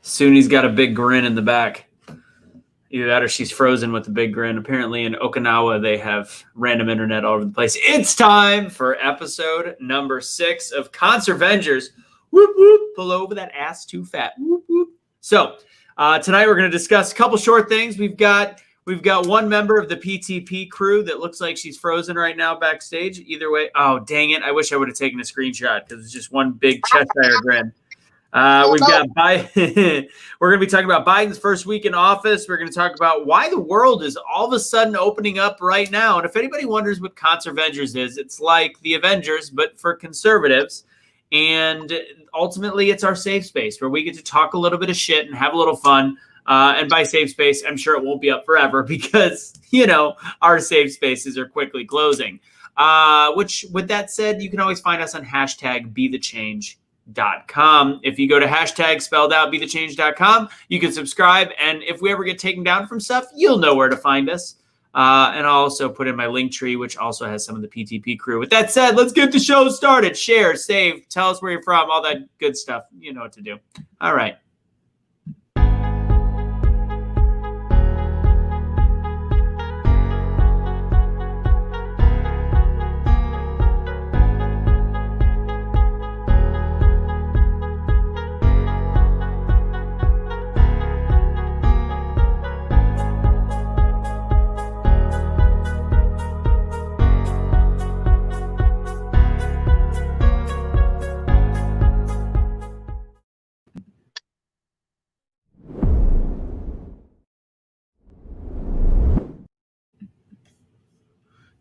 Suni's got a big grin in the back. Either that or she's frozen with a big grin. Apparently in Okinawa, they have random internet all over the place. It's time for episode number 6 of ConserVengers. Whoop, whoop. Pull over that ass too fat. Whoop, whoop. So tonight we're going to discuss a couple short things. We've got one member of the PTP crew that looks like she's frozen right now backstage. Either way, oh, dang it. I wish I would have taken a screenshot because it's just one big Cheshire grin. We're going to be talking about Biden's first week in office. We're going to talk about why the world is all of a sudden opening up right now. And if anybody wonders what ConserVengers is, it's like the Avengers, but for conservatives. And ultimately, it's our safe space where we get to talk a little bit of shit and have a little fun. And by safe space, I'm sure it won't be up forever because, our safe spaces are quickly closing. Which, with that said, you can always find us on hashtag BeTheChange.com. If you go to hashtag spelled out BeTheChange.com, you can subscribe. And if we ever get taken down from stuff, you'll know where to find us. And I'll also put in my link tree, which also has some of the PTP crew. With that said, let's get the show started. Share, save, tell us where you're from, all that good stuff. You know what to do. All right.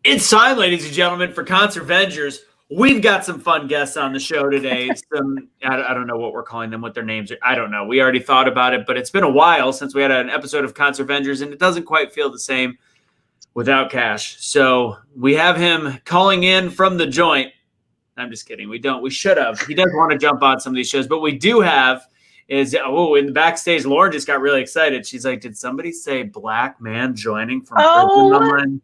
It's time, ladies and gentlemen, for ConserVengers. We've got some fun guests on the show today. I don't know what we're calling them, what their names are. I don't know. We already thought about it, but it's been a while since we had an episode of ConserVengers, and it doesn't quite feel the same without Cash. So we have him calling in from the joint. I'm just kidding. We don't. We should have. He does want to jump on some of these shows, but we do have is, in the backstage, Lauren just got really excited. She's like, did somebody say black man joining from prison online?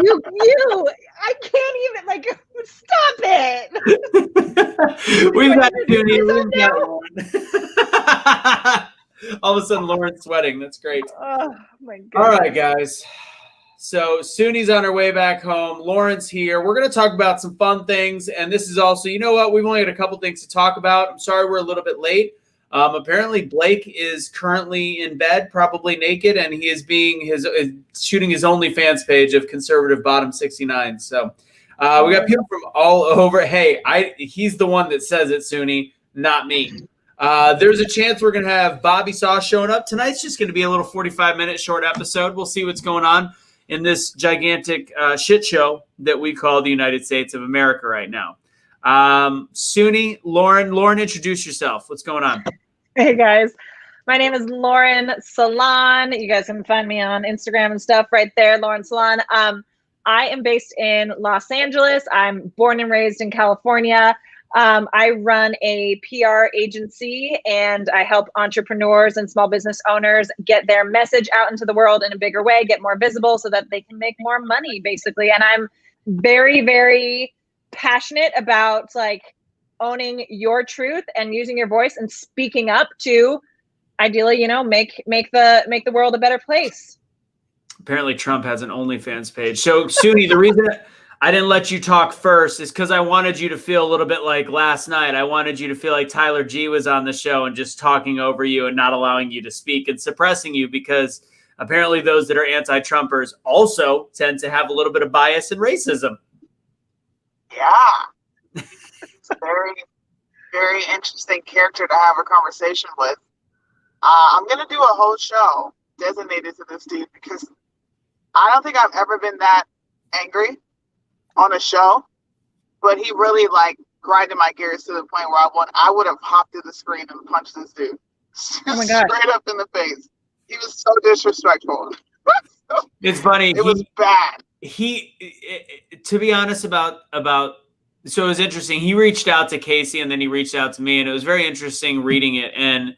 You, I can't even, stop it. We've got Suni. We've got Lauren. All of a sudden, Lauren's sweating. That's great. Oh, my God. All right, guys. So Suni's on her way back home. Lauren's here. We're going to talk about some fun things. And this is also, you know what? We've only got a couple things to talk about. I'm sorry we're a little bit late. Apparently Blake is currently in bed, probably naked, and he is shooting his OnlyFans page of Conservative Bottom 69. So we got people from all over. Hey, he's the one that says it, Suni, not me. There's a chance we're going to have Bobby Sauce showing up. Tonight's just going to be a little 45-minute short episode. We'll see what's going on in this gigantic shit show that we call the United States of America right now. Suni, Lauren, introduce yourself. What's going on? Hey guys, my name is Lauren Salon. You guys can find me on Instagram and stuff right there, Lauren Salon. I am based in Los Angeles. I'm born and raised in California. I run a PR agency and I help entrepreneurs and small business owners get their message out into the world in a bigger way, get more visible so that they can make more money, basically. And I'm very, very passionate about owning your truth and using your voice and speaking up to ideally, make the world a better place. Apparently Trump has an OnlyFans page. So Suni, the reason I didn't let you talk first is because I wanted you to feel a little bit like last night. I wanted you to feel like Tyler G was on the show and just talking over you and not allowing you to speak and suppressing you, because apparently those that are anti-Trumpers also tend to have a little bit of bias and racism. Yeah. It's a very, very interesting character to have a conversation with. I'm going to do a whole show designated to this dude because I don't think I've ever been that angry on a show, but he really grinded my gears to the point where I would have hopped through the screen and punched this dude. Oh my God. Straight up in the face. He was so disrespectful. It's funny. It was bad. To be honest so it was interesting. He reached out to Casey and then he reached out to me, and it was very interesting reading it. And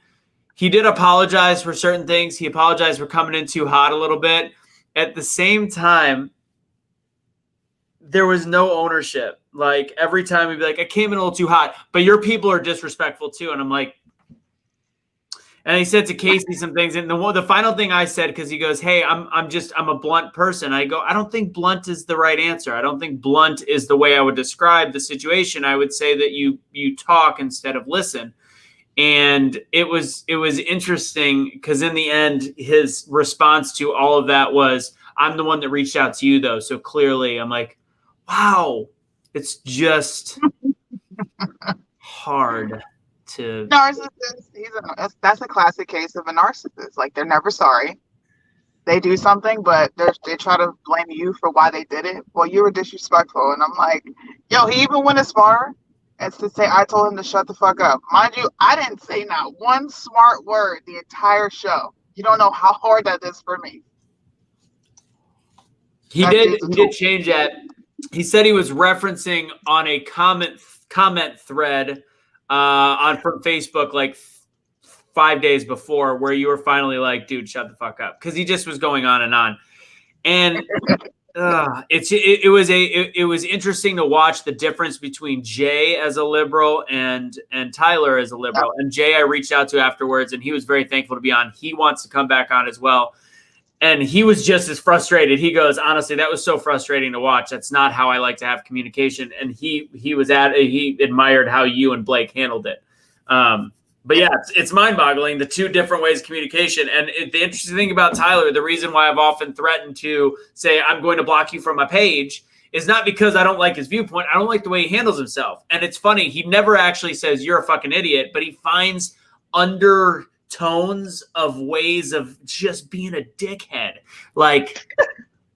he did apologize for certain things. He apologized for coming in too hot a little bit. At the same time, there was no ownership. Like every time he'd be like, I came in a little too hot, but your people are disrespectful too. And I'm like, and he said to Casey some things. And the final thing I said, because he goes, hey, I'm a blunt person. I go, I don't think blunt is the right answer. I don't think blunt is the way I would describe the situation. I would say that you talk instead of listen. And it was interesting because in the end, his response to all of that was, I'm the one that reached out to you though. So clearly I'm like, wow, it's just hard to narcissist. That's a classic case of a narcissist. Like they're never sorry. They do something, but they try to blame you for why they did it. Well, you were disrespectful, and I'm like, yo, he even went as far as to say I told him to shut the fuck up. Mind you, I didn't say not one smart word the entire show. You don't know how hard that is for me. He did change that. He said he was referencing on a comment thread from Facebook like 5 days before, where you were finally like, dude, shut the fuck up, because he just was going on and on. And it was interesting to watch the difference between Jay as a liberal and Tyler as a liberal. And Jay I reached out to afterwards, and he was very thankful to be on. He wants to come back on as well. And he was just as frustrated. He goes, honestly, that was so frustrating to watch. That's not how I like to have communication. And he admired how you and Blake handled it. But yeah, it's mind-boggling, the two different ways of communication. And the interesting thing about Tyler, the reason why I've often threatened to say I'm going to block you from my page is not because I don't like his viewpoint. I don't like the way he handles himself. And it's funny, he never actually says you're a fucking idiot, but he finds undertones of ways of just being a dickhead. Like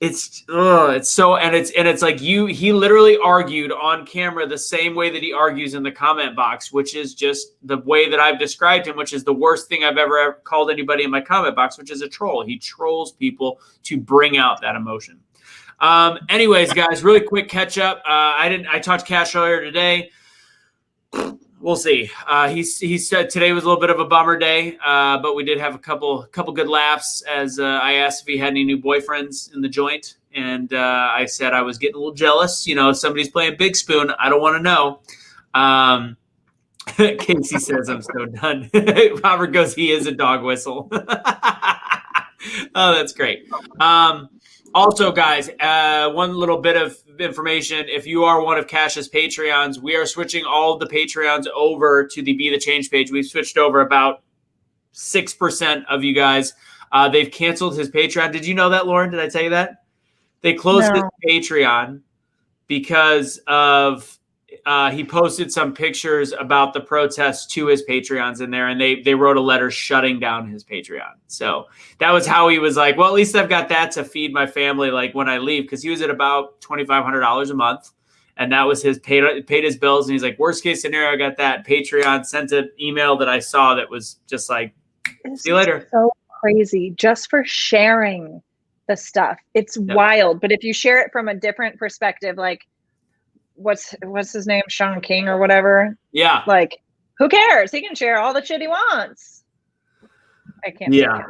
it's like he literally argued on camera the same way that he argues in the comment box, which is just the way that I've described him, which is the worst thing I've ever called anybody in my comment box, which is a troll. He trolls people to bring out that emotion. Anyways, guys, really quick catch up. I talked to Cash earlier today. We'll see. He said today was a little bit of a bummer day, but we did have a couple good laughs as I asked if he had any new boyfriends in the joint, and I said I was getting a little jealous. You know, if somebody's playing Big Spoon, I don't want to know. Casey says I'm so done. Robert goes, he is a dog whistle. Oh, that's great. Also, guys, one little bit of information. If you are one of Cash's Patreons, we are switching all of the Patreons over to the Be the Change page. We've switched over about 6% of you guys. They've canceled his Patreon. Did you know that, Lauren? Did I tell you that? They closed his Patreon because of he posted some pictures about the protests to his Patreons in there, and they wrote a letter shutting down his Patreon. So that was how he was like, well, at least I've got that to feed my family like when I leave, because he was at about $2,500 a month, and that was his paid his bills. And he's like, worst case scenario, I got that. Patreon sent an email that I saw that was just like, see you later. So crazy just for sharing the stuff. It's wild. But if you share it from a different perspective, like what's his name, Sean King or whatever, like who cares, he can share all the shit he wants. I can't anyway.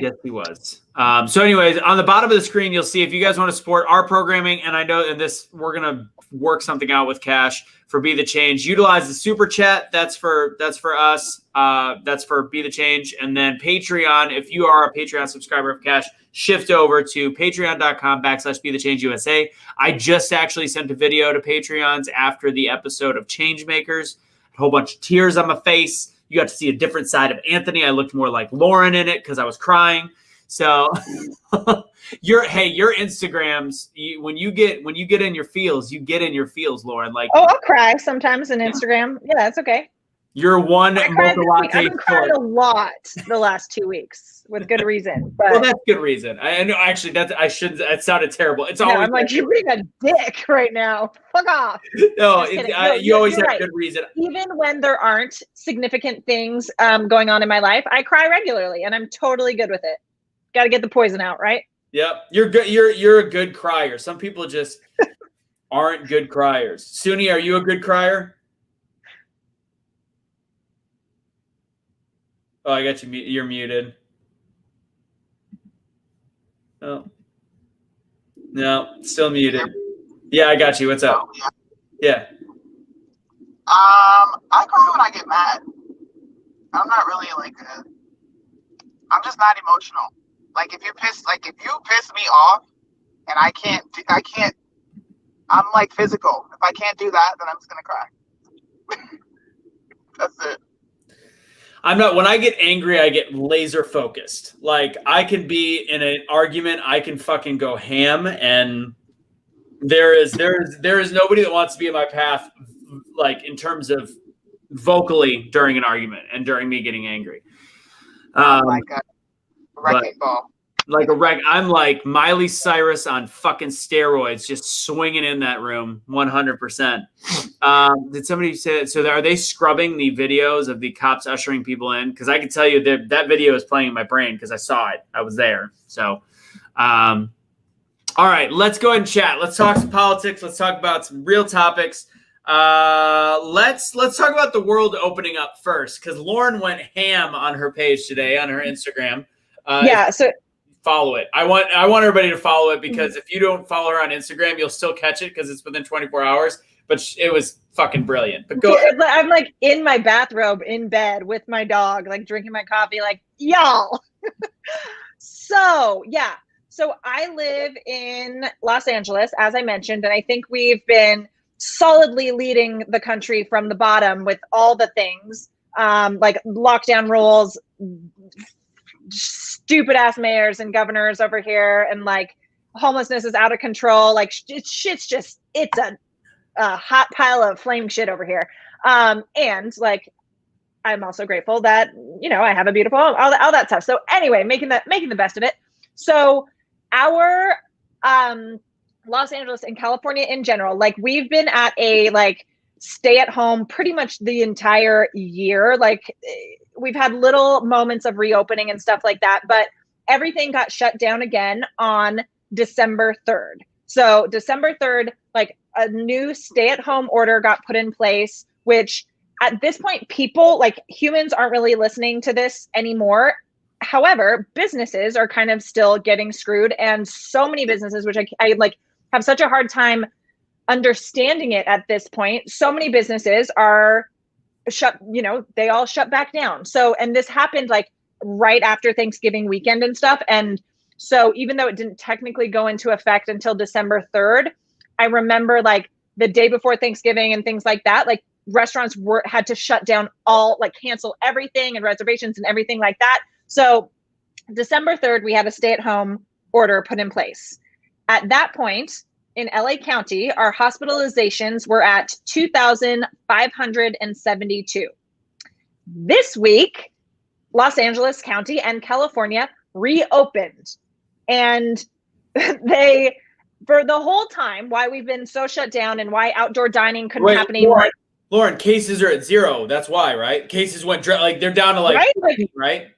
Yes, he was. So anyways, on the bottom of the screen you'll see if you guys want to support our programming, and I know in this we're gonna work something out with Cash for Be the Change. Utilize the super chat. That's for us. That's for Be the Change. And then Patreon, if you are a Patreon subscriber of Cash, shift over to patreon.com/Be the Change USA. I just actually sent a video to Patreons after the episode of Changemakers. A whole bunch of tears on my face. You got to see a different side of Anthony. I looked more like Lauren in it because I was crying. So your Instagrams, when you get in your feels, you get in your feels, Lauren. Like, oh, I'll cry sometimes in Instagram. Yeah, that's okay. You're one mocha latte. I've been crying a lot the last 2 weeks with good reason. But well, that's good reason. I know. Actually, that sounded terrible. It's always. I'm like, you're being a dick right now. Fuck off. No, you always have good reason. Even when there aren't significant things going on in my life, I cry regularly, and I'm totally good with it. Got to get the poison out, right? Yep, you're good. You're a good crier. Some people just aren't good criers. Suni, are you a good crier? Oh, I got you. You're muted. Oh. No, still muted. Yeah, I got you. What's up? Yeah. I cry when I get mad. I'm not really I'm just not emotional. Like if you piss me off and I can't, I'm like physical. If I can't do that, then I'm just gonna cry. That's it. I'm not, when I get angry, I get laser focused. Like I can be in an argument, I can fucking go ham, and there is nobody that wants to be in my path, like in terms of vocally during an argument and during me getting angry. Like a wrecking ball. Like I'm like Miley Cyrus on fucking steroids, just swinging in that room 100%. Did somebody say that? So are they scrubbing the videos of the cops ushering people in? Because I can tell you that video is playing in my brain because I saw it. I was there. So, all right, let's go ahead and chat. Let's talk some politics. Let's talk about some real topics. Let's talk about the world opening up first, because Lauren went ham on her page today on her Instagram. So follow it. I want everybody to follow it, because if you don't follow her on Instagram, you'll still catch it because it's within 24 hours. But it was fucking brilliant. But go ahead. I'm like in my bathrobe in bed with my dog, like drinking my coffee, like y'all. So I live in Los Angeles, as I mentioned, and I think we've been solidly leading the country from the bottom with all the things, like lockdown rules, stupid ass mayors and governors over here, and like homelessness is out of control. Like it's a hot pile of flame shit over here. And like I'm also grateful that I have a beautiful home, all that stuff. So anyway, making the best of it. So our Los Angeles and California in general, like we've been at a like stay at home pretty much the entire year. Like we've had little moments of reopening and stuff like that, but everything got shut down again on December 3rd. So December 3rd, like a new stay-at-home order got put in place, which at this point, people, like humans, aren't really listening to this anymore. However, businesses are kind of still getting screwed, and so many businesses, which I like have such a hard time understanding it at this point. So many businesses are shut, they all shut back down. So, and this happened like right after Thanksgiving weekend and stuff. And so even though it didn't technically go into effect until December 3rd, I remember like the day before Thanksgiving and things like that, like restaurants had to shut down all, like cancel everything and reservations and everything like that. So December 3rd, we had a stay-at-home order put in place. At that point in LA County, our hospitalizations were at 2,572. This week, Los Angeles County and California reopened. And they, for the whole time, why we've been so shut down and why outdoor dining couldn't happen anymore. Lauren, cases are at 0. That's why, right? Cases went like they're down to like, right?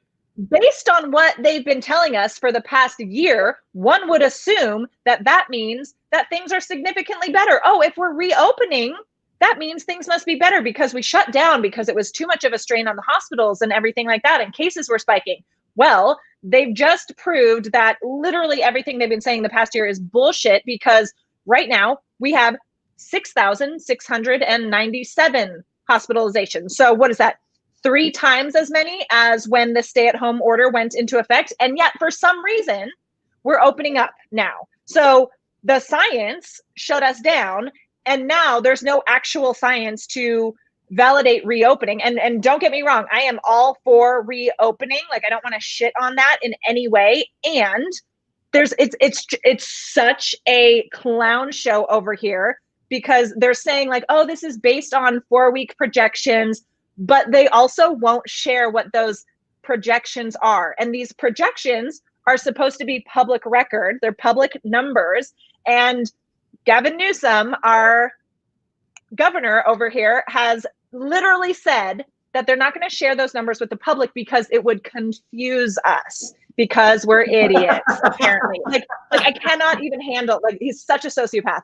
Based on what they've been telling us for the past year, one would assume that means that things are significantly better. Oh, if we're reopening, that means things must be better because we shut down because it was too much of a strain on the hospitals and everything like that, and cases were spiking. Well, they've just proved that literally everything they've been saying the past year is bullshit, because right now we have 6,697 hospitalizations. So what is that? 3 times as many as when the stay-at-home order went into effect. And yet for some reason, we're opening up now. So the science shut us down, and now there's no actual science to validate reopening. And don't get me wrong, I am all for reopening. Like I don't want to shit on that in any way. And it's such a clown show over here, because they're saying like, oh, this is based on 4-week projections, but they also won't share what those projections are. And these projections are supposed to be public record. They're public numbers. And Gavin Newsom, our governor over here, has literally said that they're not going to share those numbers with the public because it would confuse us, because we're idiots, apparently. Like I cannot even handle, like he's such a sociopath.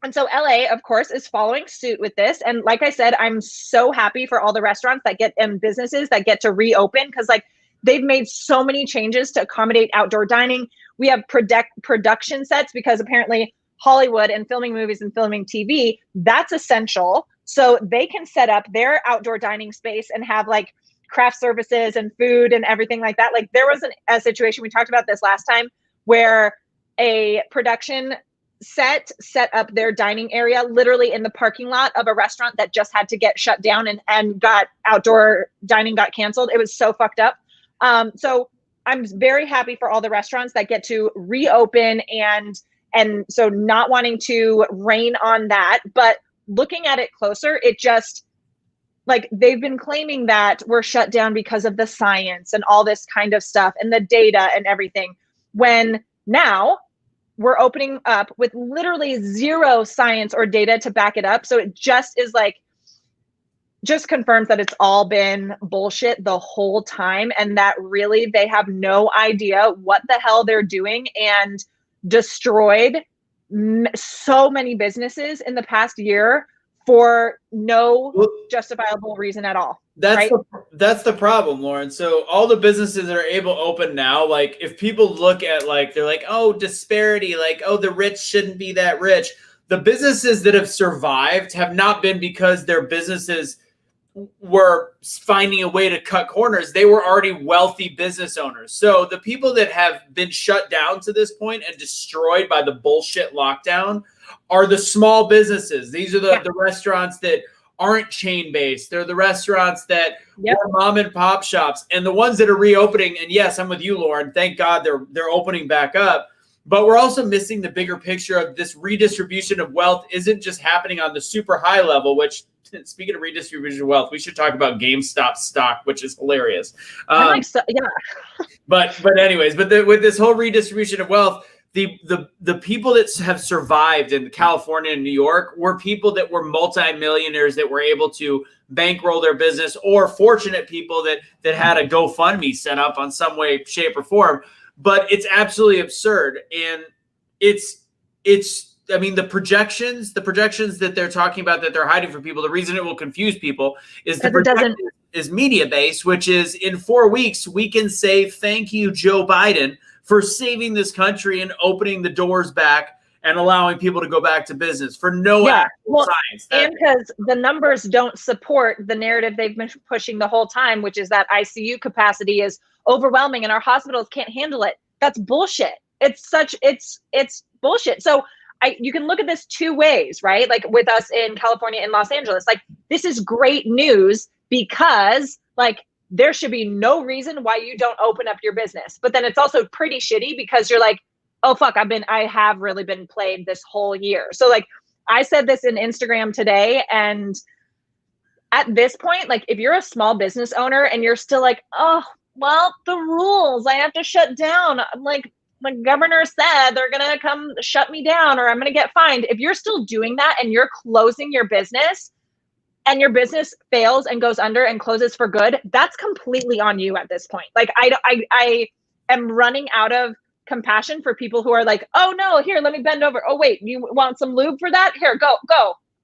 And so LA, of course, is following suit with this. And like I said, I'm so happy for all the restaurants that get, and businesses that get to reopen, because like they've made so many changes to accommodate outdoor dining. We have production sets, because apparently Hollywood and filming movies and filming TV, that's essential. So they can set up their outdoor dining space and have like craft services and food and everything like that. Like there was a situation, we talked about this last time, where a production set up their dining area literally in the parking lot of a restaurant that just had to get shut down and got outdoor dining got canceled. It was so fucked up. So I'm very happy for all the restaurants that get to reopen and so not wanting to rain on that, but looking at it closer, it just like they've been claiming that we're shut down because of the science and all this kind of stuff and the data and everything, when now we're opening up with literally zero science or data to back it up. So it just is like, just confirms that it's all been bullshit the whole time, and that really they have no idea what the hell they're doing, and destroyed so many businesses in the past year for no justifiable reason at all. That's the problem, Lauren. So all the businesses that are able to open now, like if people look at like, they're like, oh, disparity, like, oh, the rich shouldn't be that rich. The businesses that have survived have not been because their businesses were finding a way to cut corners. They were already wealthy business owners. So the people that have been shut down to this point and destroyed by the bullshit lockdown are the small businesses. These are the restaurants that aren't chain based. They're the restaurants that are mom and pop shops, and the ones that are reopening. And yes, I'm with you, Lauren. Thank God they're opening back up. But we're also missing the bigger picture of this redistribution of wealth isn't just happening on the super high level, which, speaking of redistribution of wealth, we should talk about GameStop stock, which is hilarious. But anyways, with this whole redistribution of wealth, the people that have survived in California and New York were people that were multimillionaires that were able to bankroll their business, or fortunate people that had a GoFundMe set up on some way, shape, or form. But it's absolutely absurd. And it's I mean, the projections that they're talking about that they're hiding from people, the reason it will confuse people is the projection is media based, which is in 4 weeks, we can say, thank you, Joe Biden, for saving this country and opening the doors back and allowing people to go back to business for no actual science. And because the numbers don't support the narrative they've been pushing the whole time, which is that ICU capacity is overwhelming and our hospitals can't handle it. That's bullshit. It's bullshit. So you can look at this two ways, right? Like with us in California and Los Angeles, like this is great news because like there should be no reason why you don't open up your business. But then it's also pretty shitty because you're like, oh fuck, I have really been played this whole year. So like I said this in Instagram today, and at this point, like if you're a small business owner and you're still like, oh, well, the rules, I have to shut down. I'm like, the governor said they're going to come shut me down or I'm going to get fined. If you're still doing that and you're closing your business and your business fails and goes under and closes for good, that's completely on you at this point. Like I am running out of compassion for people who are like, oh no, here, let me bend over. Oh wait, you want some lube for that? Here, go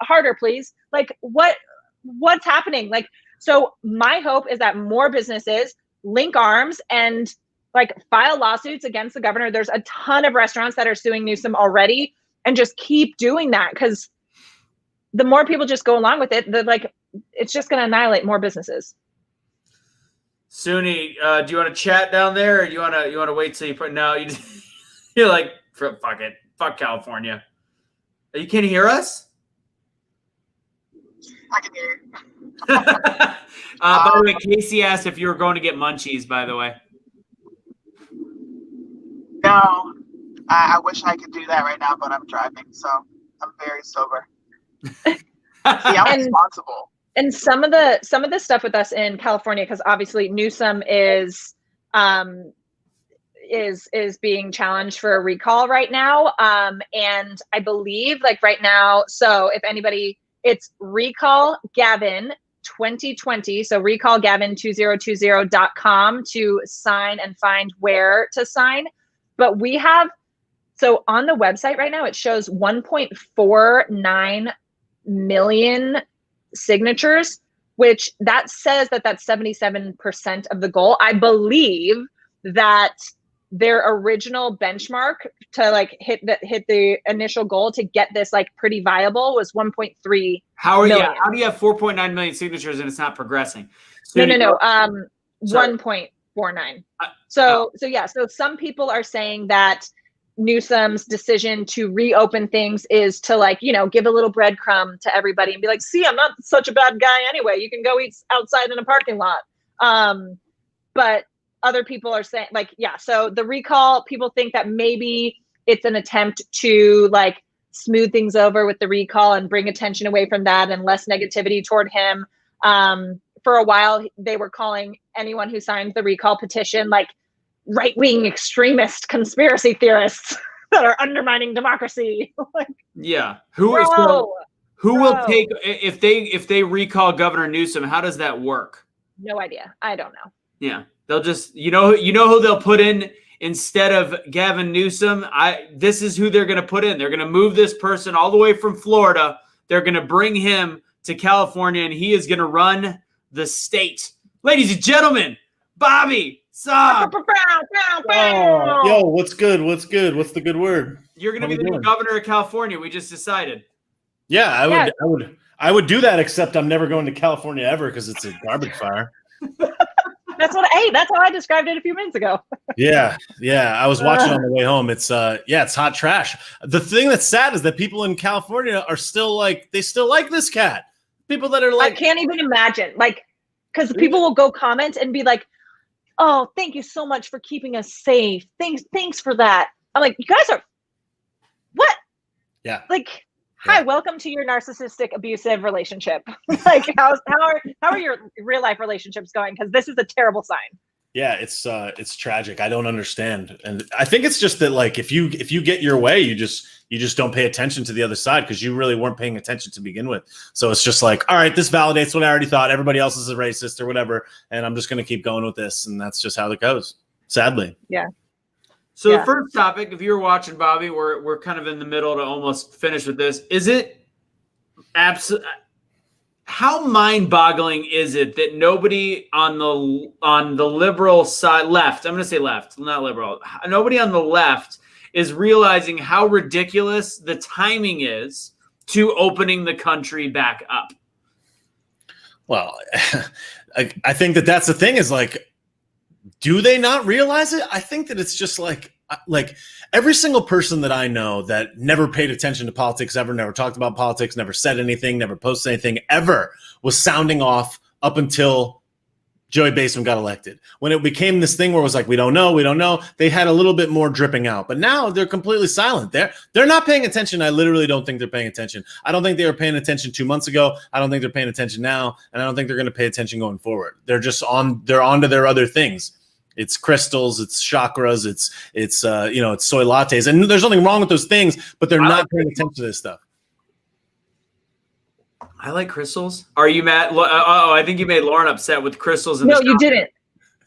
harder, please. Like what's happening? Like, so my hope is that more businesses link arms and like file lawsuits against the governor. There's a ton of restaurants that are suing Newsom already, and just keep doing that, because the more people just go along with it, it's just going to annihilate more businesses. Suni, do you want to chat down there, or you want to wait till you put? No, you're like, fuck it, fuck California. You can't hear us? I can hear you. By the way, Casey asked if you were going to get munchies, by the way. No, I wish I could do that right now, but I'm driving, so I'm very sober. See, I'm responsible. And some of the stuff with us in California, because obviously Newsom is being challenged for a recall right now. And I believe like right now, so if anybody, it's recall Gavin 2020. So recall Gavin2020.com to sign and find where to sign. But we have, so on the website right now, it shows 1.49 million signatures, which that says that that's 77% of the goal. I believe that their original benchmark to like hit the initial goal to get this like pretty viable was 1.3 million. How do you have 4.9 million signatures and it's not progressing? No. 1.49. So some people are saying that Newsom's decision to reopen things is to like, give a little breadcrumb to everybody and be like, see, I'm not such a bad guy anyway. You can go eat outside in a parking lot. But other people are saying like, so the recall, people think that maybe it's an attempt to like smooth things over with the recall and bring attention away from that and less negativity toward him. For a while, they were calling anyone who signed the recall petition like right-wing extremist conspiracy theorists that are undermining democracy. Who will take if they recall Governor Newsom? How does that work? No idea. I don't know. Yeah, they'll just you know who they'll put in instead of Gavin Newsom. This is who they're going to put in. They're going to move this person all the way from Florida. They're going to bring him to California, and he is going to run the state. Ladies and gentlemen, Bobby Saab. Oh, yo, what's good? What's the good word? You're going to be the new governor of California. We just decided. Yeah, I would do that, except I'm never going to California ever because it's a garbage fire. That's how I described it a few minutes ago. Yeah. I was watching on the way home. It's it's hot trash. The thing that's sad is that people in California are still like, they still like this cat. People that are like, I can't even imagine, like, because people will go comment and be like, "Oh, thank you so much for keeping us safe. Thanks for that." I'm like, you guys are what? Yeah. Like, hi, welcome to your narcissistic, abusive relationship. Like, how are your real life relationships going? Because this is a terrible sign. Yeah, it's tragic. I don't understand, and I think it's just that like if you get your way, you just don't pay attention to the other side because you really weren't paying attention to begin with. So it's just like, all right, this validates what I already thought. Everybody else is a racist or whatever, and I'm just going to keep going with this, and that's just how it goes. Sadly. Yeah. So the first topic, if you were watching, Bobby, we're kind of in the middle to almost finish with this. Is it how mind-boggling is it that nobody on the liberal side, left, I'm going to say left, not liberal, nobody on the left is realizing how ridiculous the timing is to opening the country back up? Well, I think that's the thing is like, do they not realize it? I think that it's just like every single person that I know that never paid attention to politics ever, never talked about politics, never said anything, never posted anything ever was sounding off up until Joey Bassman got elected. When it became this thing where it was like, we don't know, they had a little bit more dripping out. But now they're completely silent. They're not paying attention. I literally don't think they're paying attention. I don't think they were paying attention 2 months ago. I don't think they're paying attention now. And I don't think they're going to pay attention going forward. They're just they're on to their other things. It's crystals, it's chakras, it's soy lattes. And there's nothing wrong with those things, but they're not paying attention to this stuff. I like crystals. Are you mad? I think you made Lauren upset with crystals. No, you didn't.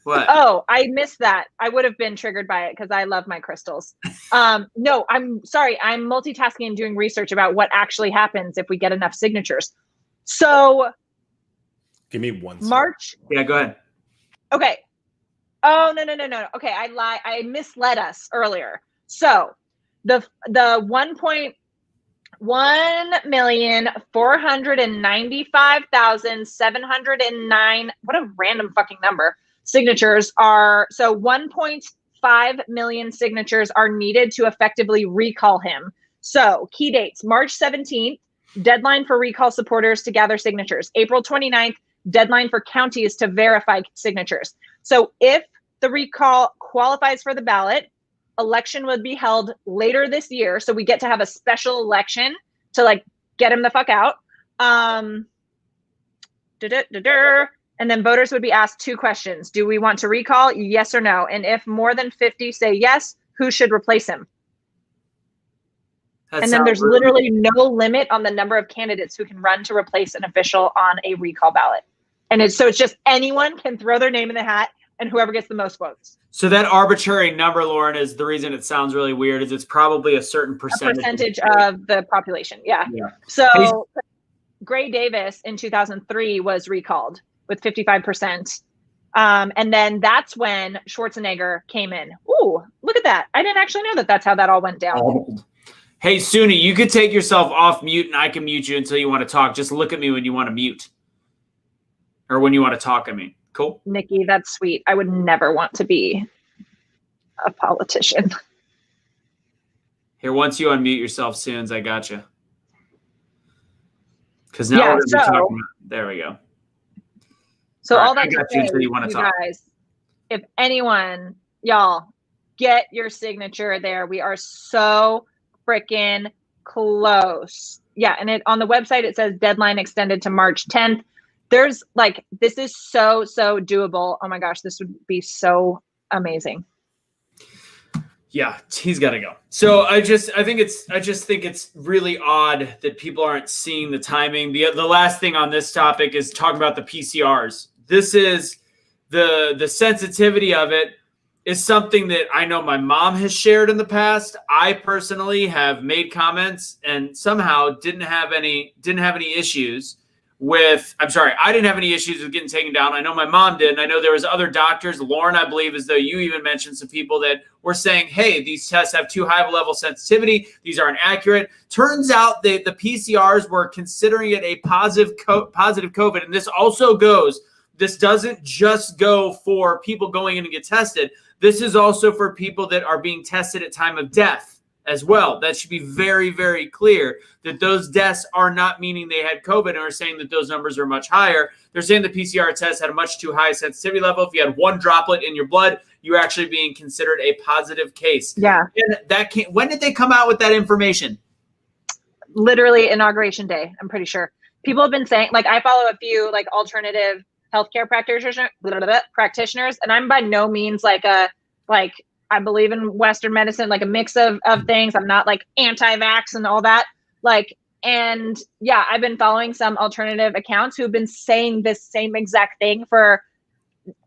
What? Oh, I missed that. I would have been triggered by it because I love my crystals. No, I'm sorry. I'm multitasking and doing research about what actually happens if we get enough signatures. So give me one. March. Yeah, go ahead. Okay. Oh, no. Okay, I lied. I misled us earlier. So the 1,495,709, what a random fucking number, signatures are, so 1.5 million signatures are needed to effectively recall him. So key dates, March 17th, deadline for recall supporters to gather signatures. April 29th, deadline for counties to verify signatures. So if the recall qualifies for the ballot, election would be held later this year. So we get to have a special election to like get him the fuck out. And then voters would be asked 2 questions. Do we want to recall? Yes or no? And if more than 50 say yes, who should replace him? And then there's literally no limit on the number of candidates who can run to replace an official on a recall ballot. And it's just anyone can throw their name in the hat and whoever gets the most votes. So that arbitrary number, Lauren, is the reason it sounds really weird is it's probably a certain percentage of the population. Yeah. So Gray Davis in 2003 was recalled with 55%. And then that's when Schwarzenegger came in. Ooh, look at that. I didn't actually know that that's how that all went down. Hey, Suni, you could take yourself off mute and I can mute you until you want to talk. Just look at me when you want to mute. Or when you want to talk, I mean. Cool? Nikki, that's sweet. I would never want to be a politician. Here, once you unmute yourself, Soons, I got you. Because now we're going to be talking about, there we go. So all that to say, you guys, if anyone, y'all, get your signature there. We are so freaking close. Yeah, and on the website, it says deadline extended to March 10th. There's like, this is so doable. Oh my gosh, this would be so amazing. Yeah, he's got to go. So I just think it's really odd that people aren't seeing the timing. The last thing on this topic is talking about the PCRs. This is the sensitivity of it is something that I know my mom has shared in the past. I personally have made comments and somehow didn't have any issues with, I didn't have any issues with getting taken down. I know my mom did. And I know there was other doctors, Lauren, I believe, as though you even mentioned some people that were saying, hey, these tests have too high of a level of sensitivity. These aren't accurate. Turns out that the PCRs were considering it a positive COVID. And this doesn't just go for people going in to get tested. This is also for people that are being tested at time of death as well. That should be very, very clear that those deaths are not meaning they had COVID and are saying that those numbers are much higher. They're saying the PCR test had a much too high sensitivity level. If you had one droplet in your blood, you're actually being considered a positive case. Yeah. And when did they come out with that information? Literally Inauguration Day, I'm pretty sure. People have been saying, like, I follow a few like alternative healthcare practitioners, and I'm by no means I believe in Western medicine, like a mix of things. I'm not like anti-vax and all that. And yeah, I've been following some alternative accounts who've been saying this same exact thing for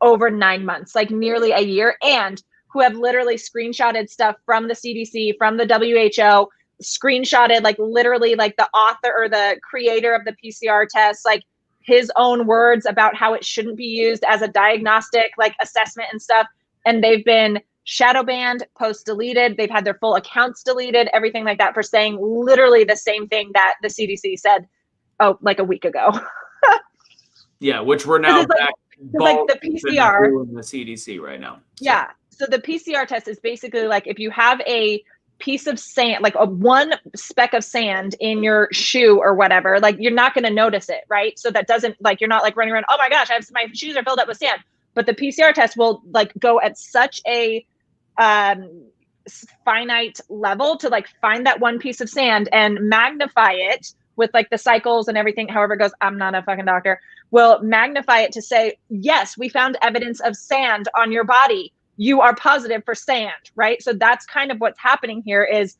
over 9 months, like nearly a year, and who have literally screenshotted stuff from the CDC, from the WHO, screenshotted like literally like the author or the creator of the PCR test, like his own words about how it shouldn't be used as a diagnostic like assessment and stuff. And they've been shadow banned, posts deleted. They've had their full accounts deleted, everything like that, for saying literally the same thing that the CDC said, like a week ago. Yeah, which we're now back. Like the PCR in the CDC right now. So. Yeah. So the PCR test is basically like if you have a piece of sand, like one speck of sand in your shoe or whatever, like you're not going to notice it, right? So that doesn't, like, you're not like running around, oh my gosh, my shoes are filled up with sand. But the PCR test will like go at such a finite level to like find that one piece of sand and magnify it with like the cycles and everything, however it goes. I'm not a fucking doctor. Will magnify it to say, yes, we found evidence of sand on your body. You are positive for sand, right? So that's kind of what's happening here is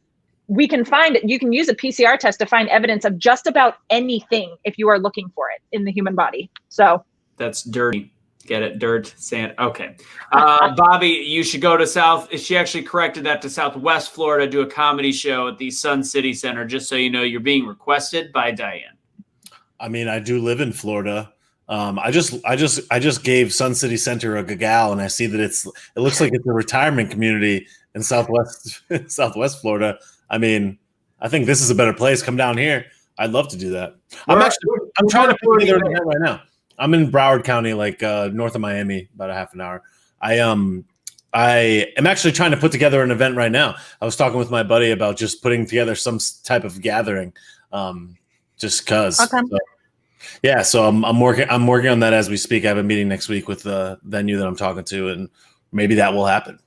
we can find it. You can use a PCR test to find evidence of just about anything if you are looking for it in the human body. So that's dirty. Get it? Dirt, sand. Okay. Bobby, you should go to South. She actually corrected that to Southwest Florida, do a comedy show at the Sun City Center, just so you know you're being requested by Diane. I mean, I do live in Florida. I just gave Sun City Center a gagal, and I see that it looks like it's a retirement community in Southwest Florida. I mean, I think this is a better place. Come down here. I'd love to do that. I'm trying to put together an event right now. I'm in Broward County, like north of Miami, about a half an hour. I am actually trying to put together an event right now. I was talking with my buddy about just putting together some type of gathering, just cause. Okay. So, yeah, so I'm working on that as we speak. I have a meeting next week with the venue that I'm talking to, and maybe that will happen.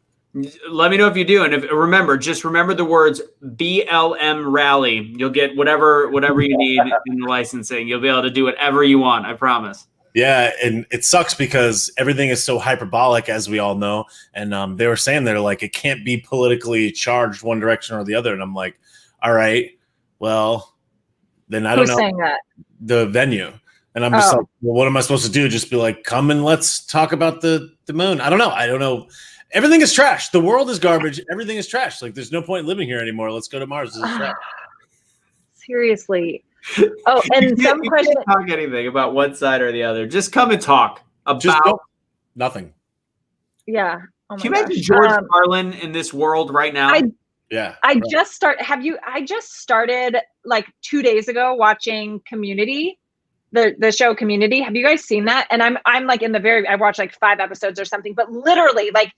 Let me know if you do, and just remember the words BLM rally. You'll get whatever you need in the licensing. You'll be able to do whatever you want. I promise. Yeah, and it sucks because everything is so hyperbolic, as we all know. And they were saying they're like, it can't be politically charged one direction or the other. And I'm like, all right, well, then I don't know. Who's saying that? The venue. And I'm just like, well, what am I supposed to do? Just be like, come and let's talk about the moon. I don't know. Everything is trash. The world is garbage. Everything is trash. Like, there's no point living here anymore. Let's go to Mars. This is trash. Seriously. Oh, and some question. Talk anything about one side or the other. Just come and talk about Nothing. Yeah. Oh my Can you imagine gosh. George Carlin in this world right now? Oh my Can you imagine gosh. George Carlin in this world right now? Yeah. I just started like 2 days ago watching Community, the show Community. Have you guys seen that? And I'm like I watched like 5 episodes or something, but literally like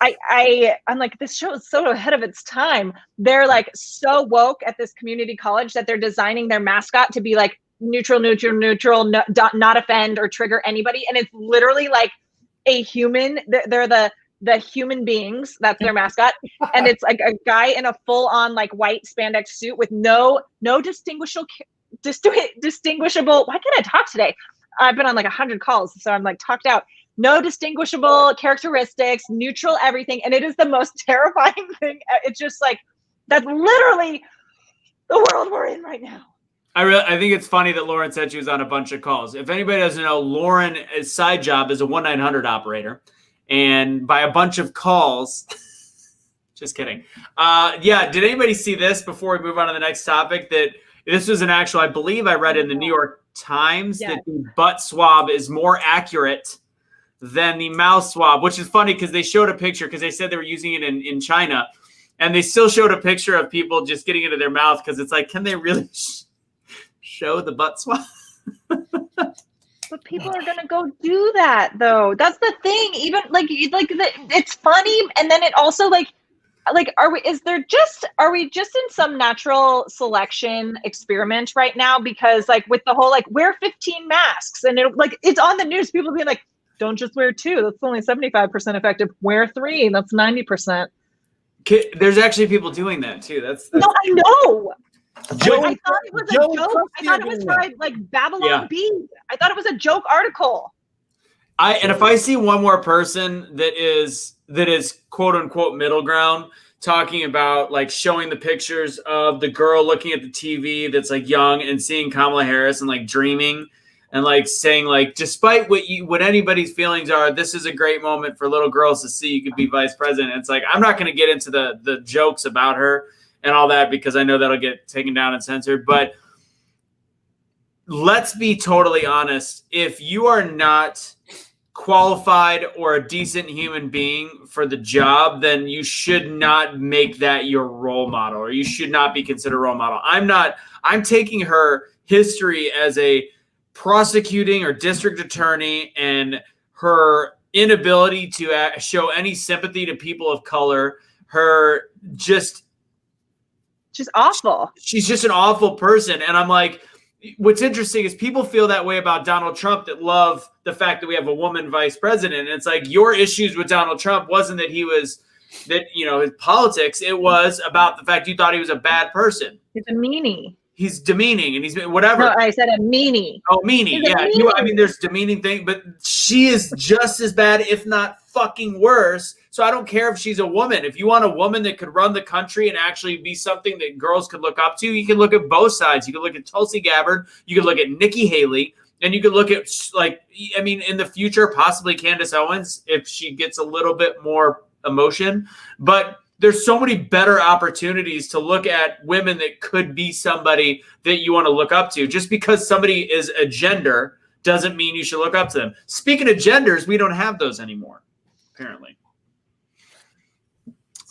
I'm like, this show is so ahead of its time. They're like so woke at this community college that they're designing their mascot to be like neutral, not offend or trigger anybody. And it's literally like a human. They're the human beings. That's their mascot. And it's like a guy in a full on like white spandex suit with no distinguishable. Why can't I talk today? I've been on like 100 calls, so I'm like talked out. No distinguishable characteristics, neutral everything. And it is the most terrifying thing. It's just like, that's literally the world we're in right now. I think it's funny that Lauren said she was on a bunch of calls. If anybody doesn't know, Lauren's side job is a 1-900 operator. And by a bunch of calls, just kidding. Did anybody see this before we move on to the next topic? That this was an actual, I believe I read in the New York Times that the butt swab is more accurate than the mouth swab, which is funny because they showed a picture because they said they were using it in China. And they still showed a picture of people just getting into their mouth because it's like, can they really show the butt swab? But people are gonna go do that though. That's the thing. Even it's funny, and then it also like are we just in some natural selection experiment right now? Because like with the whole like wear 15 masks, and it's on the news. People being like, don't just wear 2. That's only 75% effective. Wear 3. That's 90%. There's actually people doing that too. That's no, I know. Joe, I thought it was a joke. I thought it was like Babylon Bee. I thought it was a joke article. And if I see one more person that is quote unquote middle ground talking about like showing the pictures of the girl looking at the TV that's like young and seeing Kamala Harris and like dreaming and like saying like, despite what anybody's feelings are, this is a great moment for little girls to see you could be vice president. It's like, I'm not going to get into the jokes about her and all that because I know that'll get taken down and censored. But let's be totally honest. If you are not qualified or a decent human being for the job, then you should not make that your role model, or you should not be considered a role model. I'm taking her history as a prosecuting or district attorney and her inability to show any sympathy to people of color, She's awful. She's just an awful person. And I'm like, what's interesting is people feel that way about Donald Trump that love the fact that we have a woman vice president. And it's like your issues with Donald Trump wasn't that his politics. It was about the fact you thought he was a bad person. He's a meanie. He's demeaning and he's whatever. No, I said a meanie. Oh, meanie. Yeah. There's demeaning thing, but she is just as bad, if not fucking worse. So I don't care if she's a woman. If you want a woman that could run the country and actually be something that girls could look up to, you can look at both sides. You can look at Tulsi Gabbard. You can look at Nikki Haley. And you could look at, in the future, possibly Candace Owens if she gets a little bit more emotion. But there's so many better opportunities to look at women that could be somebody that you want to look up to. Just because somebody is a gender doesn't mean you should look up to them. Speaking of genders, we don't have those anymore, apparently.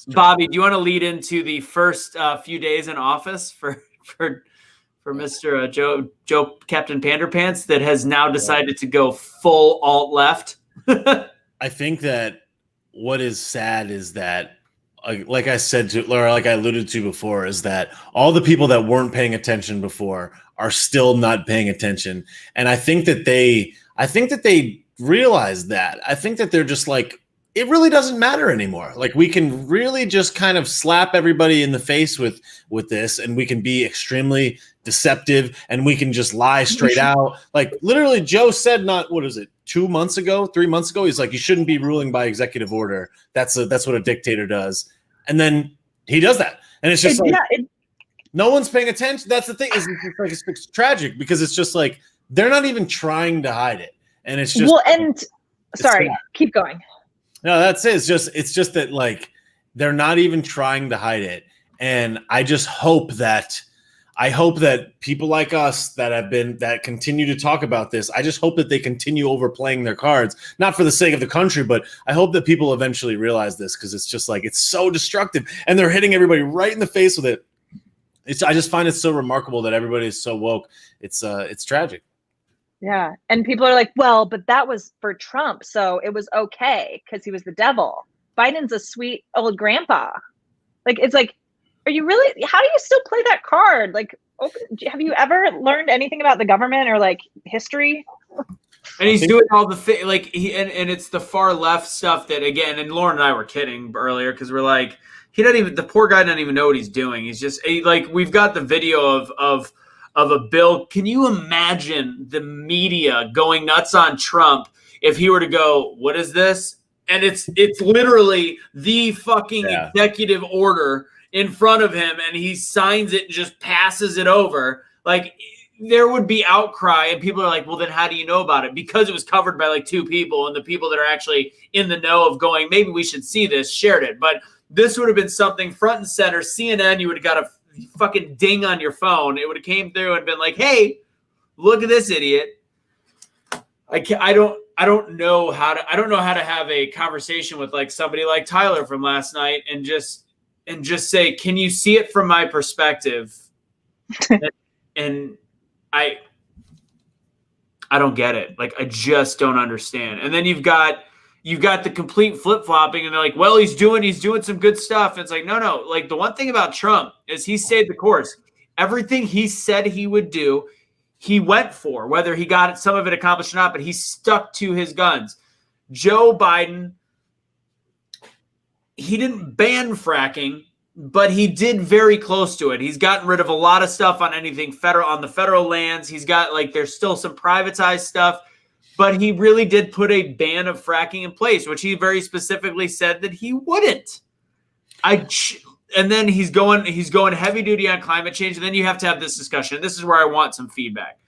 Bobby, do you want to lead into the first few days in office for Mr. Joe Captain Panderpants that has now decided to go full alt left? I think that what is sad is that, like I said to Laura, like I alluded to before, is that all the people that weren't paying attention before are still not paying attention. And I think that they realize that. I think that they're just like, it really doesn't matter anymore. Like we can really just kind of slap everybody in the face with this, and we can be extremely deceptive, and we can just lie straight out. Like literally Joe said, 3 months ago, he's like, you shouldn't be ruling by executive order. That's what a dictator does. And then he does that. And it's just no one's paying attention. That's the thing. It's tragic because it's just like, they're not even trying to hide it. And it's just, keep going. No, that's it. It's just that like they're not even trying to hide it. And I just hope that I hope that people like us that continue to talk about this, I just hope that they continue overplaying their cards, not for the sake of the country, but I hope that people eventually realize this, because it's just like, it's so destructive and they're hitting everybody right in the face with it. I just find it so remarkable that everybody is so woke. It's tragic. Yeah. And people are like, well, but that was for Trump, so it was okay because he was the devil. Biden's a sweet old grandpa. Like, it's like, are you really, how do you still play that card? Like, have you ever learned anything about the government or like history? And he's doing all the thing, like and it's the far left stuff that, again, and Lauren and I were kidding earlier because we're like, the poor guy doesn't even know what he's doing. He's just like, we've got the video of a bill. Can you imagine the media going nuts on Trump if he were to go, what is this? And it's literally the fucking executive order in front of him, and he signs it and just passes it over. Like, there would be outcry, and people are like, well, then how do you know about it? Because it was covered by like 2 people, and the people that are actually in the know of going, maybe we should see this, shared it. But this would have been something front and center. CNN, you would have got a fucking ding on your phone. It would have came through and been like, hey, look at this idiot. I don't know how to have a conversation with like somebody like Tyler from last night and just say, can you see it from my perspective? and I don't get it. Like, I just don't understand. And then you've got the complete flip-flopping, and they're like, well, he's doing some good stuff. It's like, no. Like, the one thing about Trump is he stayed the course. Everything he said he would do, he went for, whether he got some of it accomplished or not, but he stuck to his guns. Joe Biden, he didn't ban fracking, but he did very close to it. He's gotten rid of a lot of stuff on anything federal, on the federal lands. He's got, like, there's still some privatized stuff, but he really did put a ban of fracking in place, which he very specifically said that he wouldn't. And then he's going heavy duty on climate change. And then you have to have this discussion. This is where I want some feedback.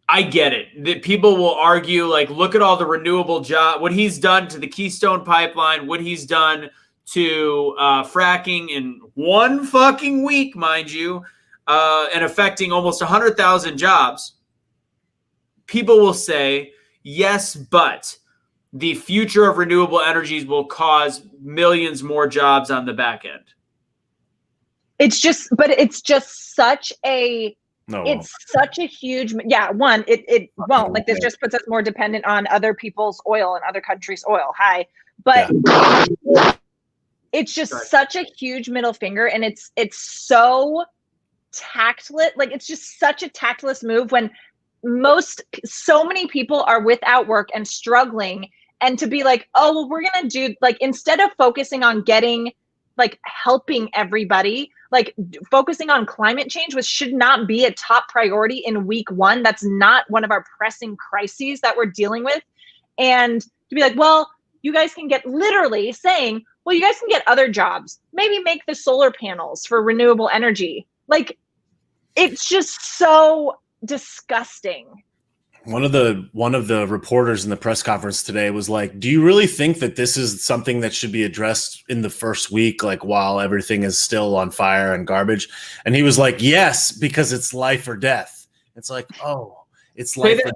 I get it. That people will argue, like, look at all the renewable job, what he's done to the Keystone Pipeline, what he's done to fracking in 1 fucking week, mind you, and affecting almost 100,000 jobs. People will say, yes, but the future of renewable energies will cause millions more jobs on the back end. It's just such a, it's such a huge, it won't. Like, this just puts us more dependent on other people's oil and other countries' oil. But it's just such a huge middle finger, and it's so tactless. Like, it's just such a tactless move when so many people are without work and struggling, and to be like, oh, well, we're going to do, like, instead of focusing on helping everybody, like, focusing on climate change, which should not be a top priority in week 1. That's not one of our pressing crises that we're dealing with. And to be like, well, you guys can get, literally saying, well, you guys can get other jobs, maybe make the solar panels for renewable energy. Like, it's just so disgusting. One of the reporters in the press conference today was like, do you really think that this is something that should be addressed in the first week, like while everything is still on fire and garbage? And he was like, yes, because it's life or death. It's like, oh, it's life or death.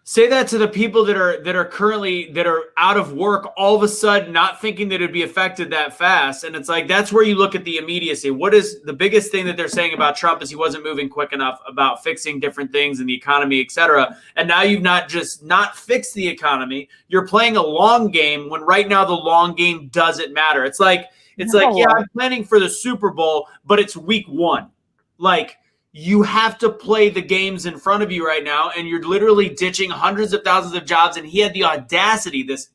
Say that to the people that are currently out of work, all of a sudden not thinking that it'd be affected that fast. And it's like, that's where you look at the immediacy. What is the biggest thing that they're saying about Trump is he wasn't moving quick enough about fixing different things in the economy, et cetera. And now you've not fixed the economy. You're playing a long game when right now the long game doesn't matter. It's like, yeah, I'm planning for the Super Bowl, but it's week 1. Like, you have to play the games in front of you right now, and you're literally ditching hundreds of thousands of jobs. And he had the audacity, this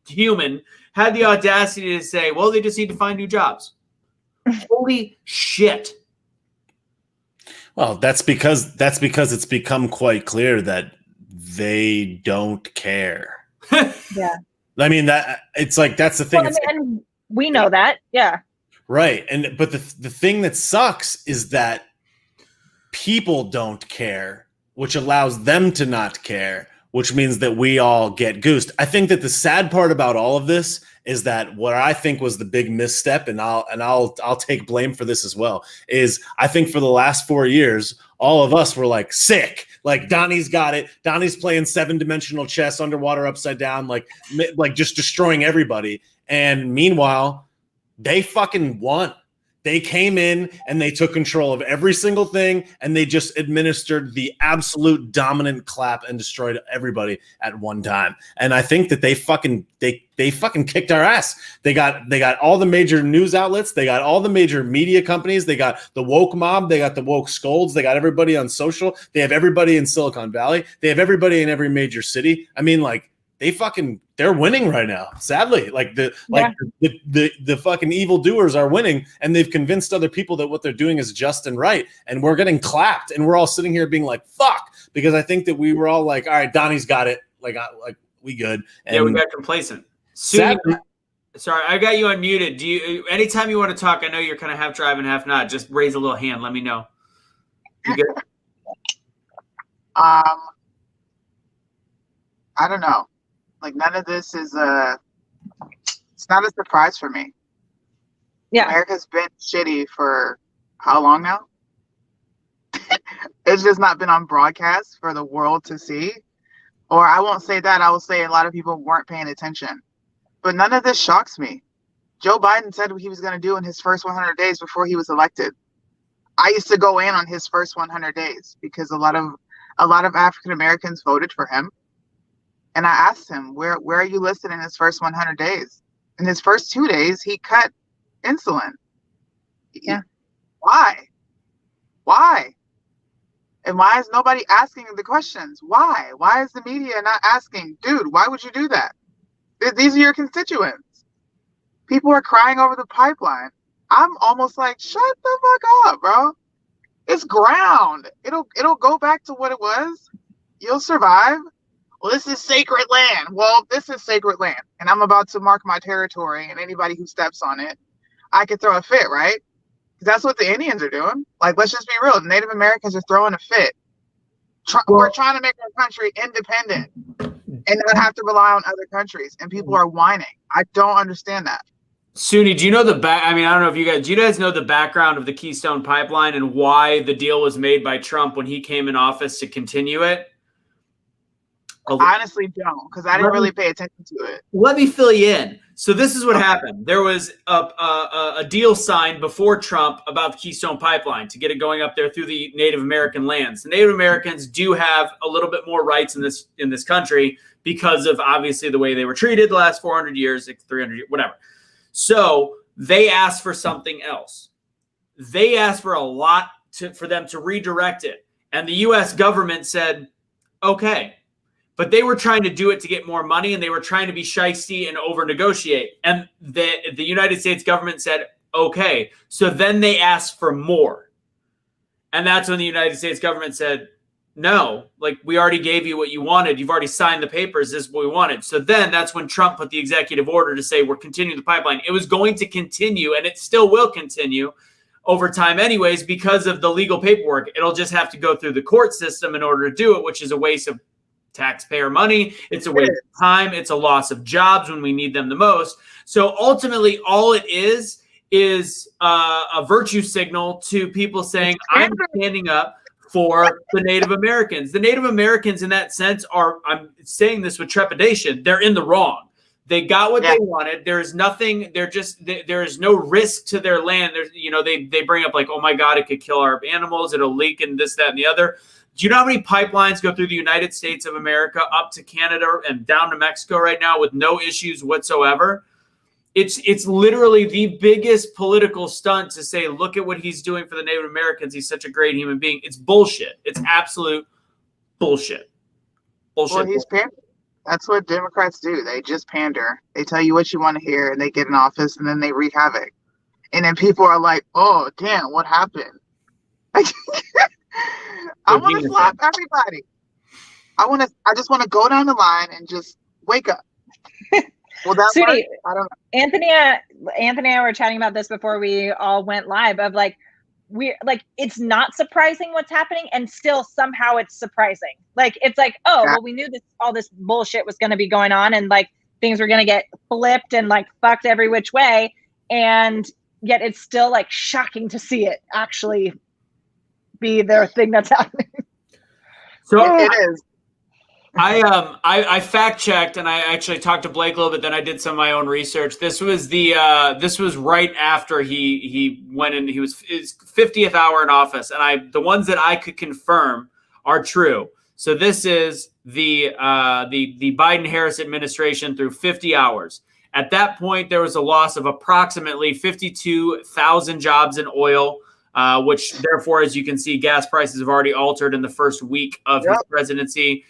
human had the audacity to say, well, they just need to find new jobs. Holy shit. Well, that's because it's become quite clear that they don't care. Yeah. I mean, that it's like, that's the thing. Well, and we know that. Yeah. Right. But the thing that sucks is that people don't care, which allows them to not care, which means that we all get goosed. I think that the sad part about all of this is that what I think was the big misstep, and I'll take blame for this as well, is I think for the last 4 years, all of us were like sick. Like Donnie's got it. Donnie's playing 7-dimensional chess underwater, upside down, like just destroying everybody. And meanwhile, they fucking won. They came in and they took control of every single thing, and they just administered the absolute dominant clap and destroyed everybody at one time. And I think that they fucking kicked our ass. They got all the major news outlets, they got all the major media companies, they got the woke mob, they got the woke scolds, they got everybody on social, they have everybody in Silicon Valley, they have everybody in every major city. I mean, like, they're winning right now. Sadly, the fucking evildoers are winning, and they've convinced other people that what they're doing is just and right. And we're getting clapped, and we're all sitting here being like, "Fuck," because I think that we were all like, "All right, Donnie's got it. Like we good." And yeah, we got complacent. Sorry, I got you unmuted. Do you? Anytime you want to talk, I know you're kind of half driving, half not. Just raise a little hand. Let me know. You good? I don't know. Like, none of this is it's not a surprise for me. Yeah. America's been shitty for how long now? It's just not been on broadcast for the world to see. Or I won't say that. I will say a lot of people weren't paying attention. But none of this shocks me. Joe Biden said what he was going to do in his first 100 days before he was elected. I used to go in on his first 100 days because a lot of African Americans voted for him. And I asked him, where are you listed in his first 100 days? In his first 2 days, he cut insulin. Yeah. Why? And why is nobody asking the questions? Why? Why is the media not asking, dude, why would you do that? These are your constituents. People are crying over the pipeline. I'm almost like, shut the fuck up, bro. It's ground. It'll go back to what it was. You'll survive. Well, this is sacred land. Well, this is sacred land, and I'm about to mark my territory, and anybody who steps on it, I could throw a fit, right? Because that's what the Indians are doing. Like, let's just be real. The Native Americans are throwing a fit. We're trying to make our country independent and not have to rely on other countries, and people are whining. I don't understand that. Suni, do you know I don't know if do you guys know the background of the Keystone Pipeline and why the deal was made by Trump when he came in office to continue it? I honestly don't, because I didn't really pay attention to it. Let me fill you in. So this is what happened. There was a deal signed before Trump about the Keystone Pipeline to get it going up there through the Native American lands. The Native Americans do have a little bit more rights in this country because of obviously the way they were treated the last 400 years, 300 years, whatever. So they asked for something else. They asked for a lot for them to redirect it. And the U.S. government said, okay. But they were trying to do it to get more money, and they were trying to be shiesty and over-negotiate. And the United States government said, okay. So then they asked for more. And that's when the United States government said, no, like, we already gave you what you wanted. You've already signed the papers. This is what we wanted. So then that's when Trump put the executive order to say, we're continuing the pipeline. It was going to continue, and it still will continue over time anyways because of the legal paperwork. It'll just have to go through the court system in order to do it, which is a waste of taxpayer money. It's a waste of time. It's a loss of jobs when we need them the most. So ultimately, all it is a virtue signal to people saying, I'm standing up for the Native Americans. The Native Americans in that sense I'm saying this with trepidation, they're in the wrong. They got what they wanted. There is nothing, there is no risk to their land. There's, they bring up like, oh my God, it could kill our animals. It'll leak and this, that, and the other. Do you know how many pipelines go through the United States of America up to Canada and down to Mexico right now with no issues whatsoever? It's literally the biggest political stunt to say, look at what he's doing for the Native Americans. He's such a great human being. It's bullshit. It's absolute bullshit. Bullshit. Well, he's pandering. That's what Democrats do. They just pander. They tell you what you want to hear, and they get in office, and then they wreak havoc. And then people are like, oh, damn, what happened? I want to slap everybody. I just want to go down the line and just wake up. Well, that's Sudi, I don't know. Anthony and I were chatting about this before we all went live of like, we like, it's not surprising what's happening, and still somehow it's surprising. Like, it's like, oh, well, we knew this, all this bullshit was going to be going on, and like things were going to get flipped and like fucked every which way. And yet it's still like shocking to see it actually be the thing that's happening. So It is. I fact checked, and I actually talked to Blake a little bit. Then I did some of my own research. This was this was right after he went in. He was his 50th hour in office, and the ones that I could confirm are true. So this is the Biden-Harris administration through 50 hours. At that point, there was a loss of approximately 52,000 jobs in oil, which therefore, as you can see, gas prices have already altered in the first week of his presidency.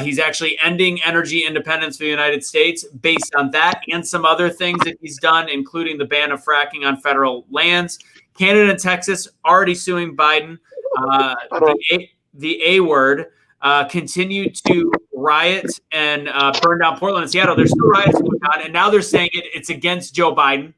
He's actually ending energy independence for the United States based on that and some other things that he's done, including the ban of fracking on federal lands. Canada and Texas already suing Biden. The A word continue to riot and burn down Portland and Seattle. There's still riots going on, and now they're saying it's against Joe Biden,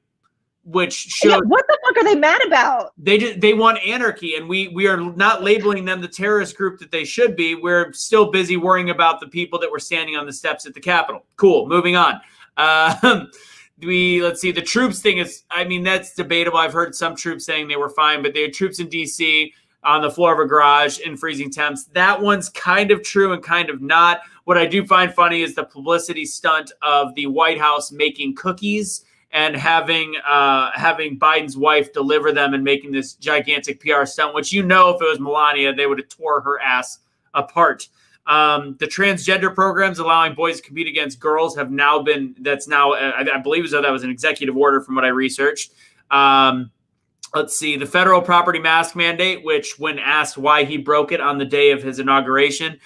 which shows what the fuck are they mad about? They want anarchy, and we are not labeling them the terrorist group that they should be. We're still busy worrying about the people that were standing on the steps at the Capitol. Cool. Moving on. Let's see. The troops thing is, I mean, that's debatable. I've heard some troops saying they were fine, but they had troops in D.C. on the floor of a garage in freezing temps. That one's kind of true and kind of not. What I do find funny is the publicity stunt of the White House making cookies and having Biden's wife deliver them and making this gigantic PR stunt, which, if it was Melania, they would have tore her ass apart. The transgender programs allowing boys to compete against girls have now been, I believe as though that was an executive order from what I researched. Let's see, the federal property mask mandate, which when asked why he broke it on the day of his inauguration,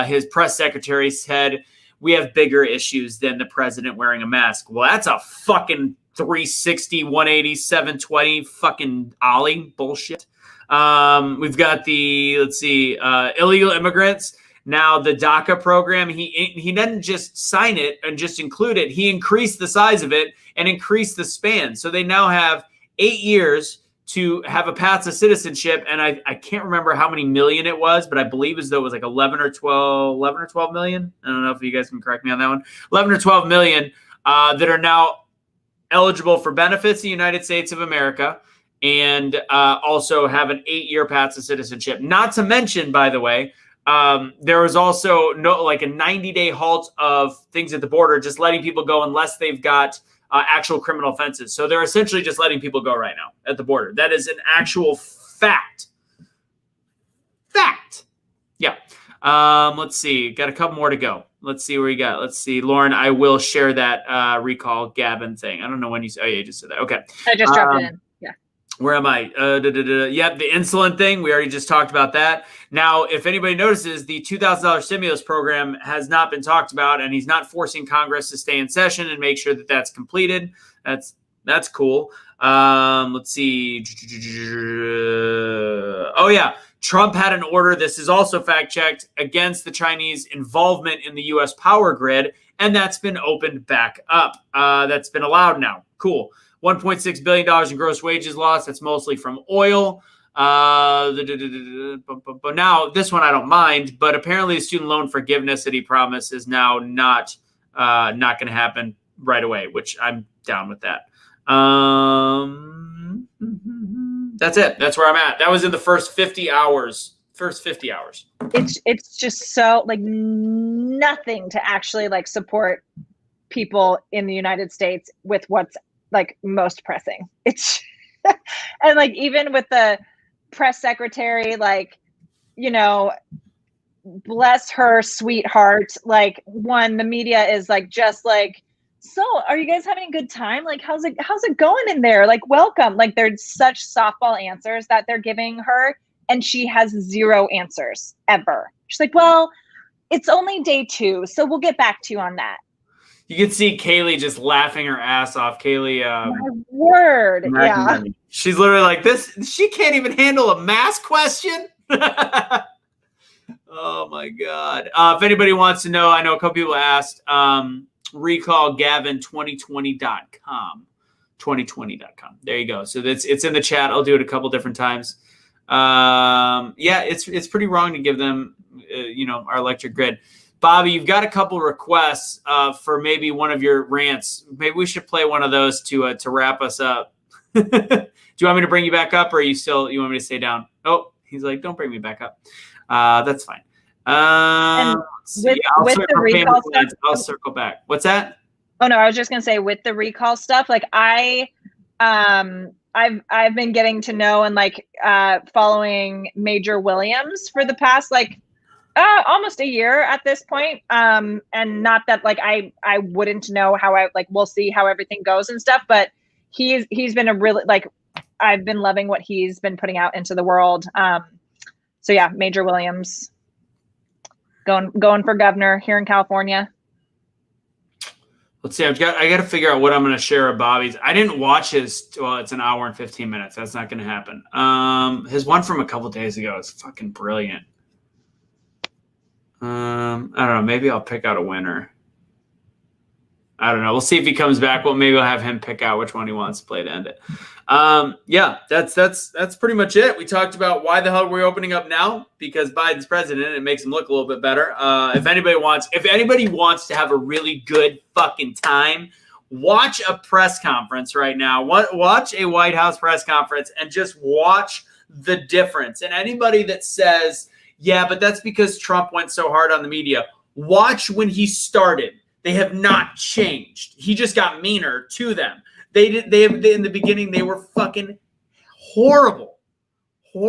his press secretary said, "We have bigger issues than the president wearing a mask." Well, that's a fucking 360, 180, 720 fucking ollie bullshit. We've got illegal immigrants. Now the DACA program, he didn't just sign it and just include it. He increased the size of it and increased the span. So they now have 8 years to have a path to citizenship. And I can't remember how many million it was, but I believe as though it was like 11 or 12 million. I don't know if you guys can correct me on that one. 11 or 12 million that are now eligible for benefits in the United States of America and also have an 8-year path to citizenship. Not to mention, by the way, there was also a 90-day halt of things at the border, just letting people go unless they've got actual criminal offenses. So they're essentially just letting people go right now at the border. That is an actual fact. Yeah. Let's see. Got a couple more to go. Let's see where you got. Let's see. Lauren, I will share that recall Gavin thing. I don't know when you said. Oh, yeah, you just said that. Okay. I just dropped it in. Yeah. Where am I? Yep, the insulin thing. We already just talked about that. Now, if anybody notices, the $2,000 stimulus program has not been talked about, and he's not forcing Congress to stay in session and make sure that that's completed. That's cool. Let's see. Oh, yeah. Trump had an order. This is also fact-checked against the Chinese involvement in the U.S. power grid, and that's been opened back up. That's been allowed now. Cool. $1.6 billion in gross wages lost. That's mostly from oil. But now this one I don't mind, but apparently the student loan forgiveness that he promised is now not going to happen right away, which I'm down with that. That's it. That's where I'm at. That was in the first 50 hours. It's just so like nothing to actually like support people in the United States with what's like most pressing. It's and like even with the press secretary, like, bless her sweetheart. Like the media is like just like, so are you guys having a good time? Like how's it going in there? Like welcome. Like there's such softball answers that they're giving her, and she has zero answers ever. She's like, well, it's only day 2, so we'll get back to you on that. You can see Kaylee just laughing her ass off. Kaylee. My word. Yeah. She's literally like this. She can't even handle a mask question. Oh my God. If anybody wants to know, I know a couple people asked, recall Gavin2020.com. 2020.com. There you go. So it's in the chat. I'll do it a couple different times. Yeah, it's pretty wrong to give them, our electric grid. Bobby, you've got a couple requests for maybe one of your rants. Maybe we should play one of those to wrap us up. Do you want me to bring you back up, or you want me to stay down? Oh, he's like, don't bring me back up. That's fine. I'll circle back. What's that? Oh no, I was just gonna say with the recall stuff, like I've been getting to know and following Major Williams for the past almost a year at this point. And not that I wouldn't know how we'll see how everything goes and stuff, but he's been a really I've been loving what he's been putting out into the world. So yeah, Major Williams going for governor here in California. Let's see. I got to figure out what I'm going to share of Bobby's. I didn't watch his. Well, it's an hour and 15 minutes. That's not going to happen. His one from a couple days ago is fucking brilliant. I don't know. Maybe I'll pick out a winner. I don't know. We'll see if he comes back. Well, maybe I'll have him pick out which one he wants to play to end it. Yeah, that's pretty much it. We talked about why the hell we're opening up now, because Biden's president. It makes him look a little bit better. If anybody wants to have a really good fucking time, watch a press conference right now. Watch a White House press conference and just watch the difference. And anybody that says, yeah, but that's because Trump went so hard on the media, watch when he started. They have not changed. He just got meaner to them. They in the beginning, they were fucking horrible. We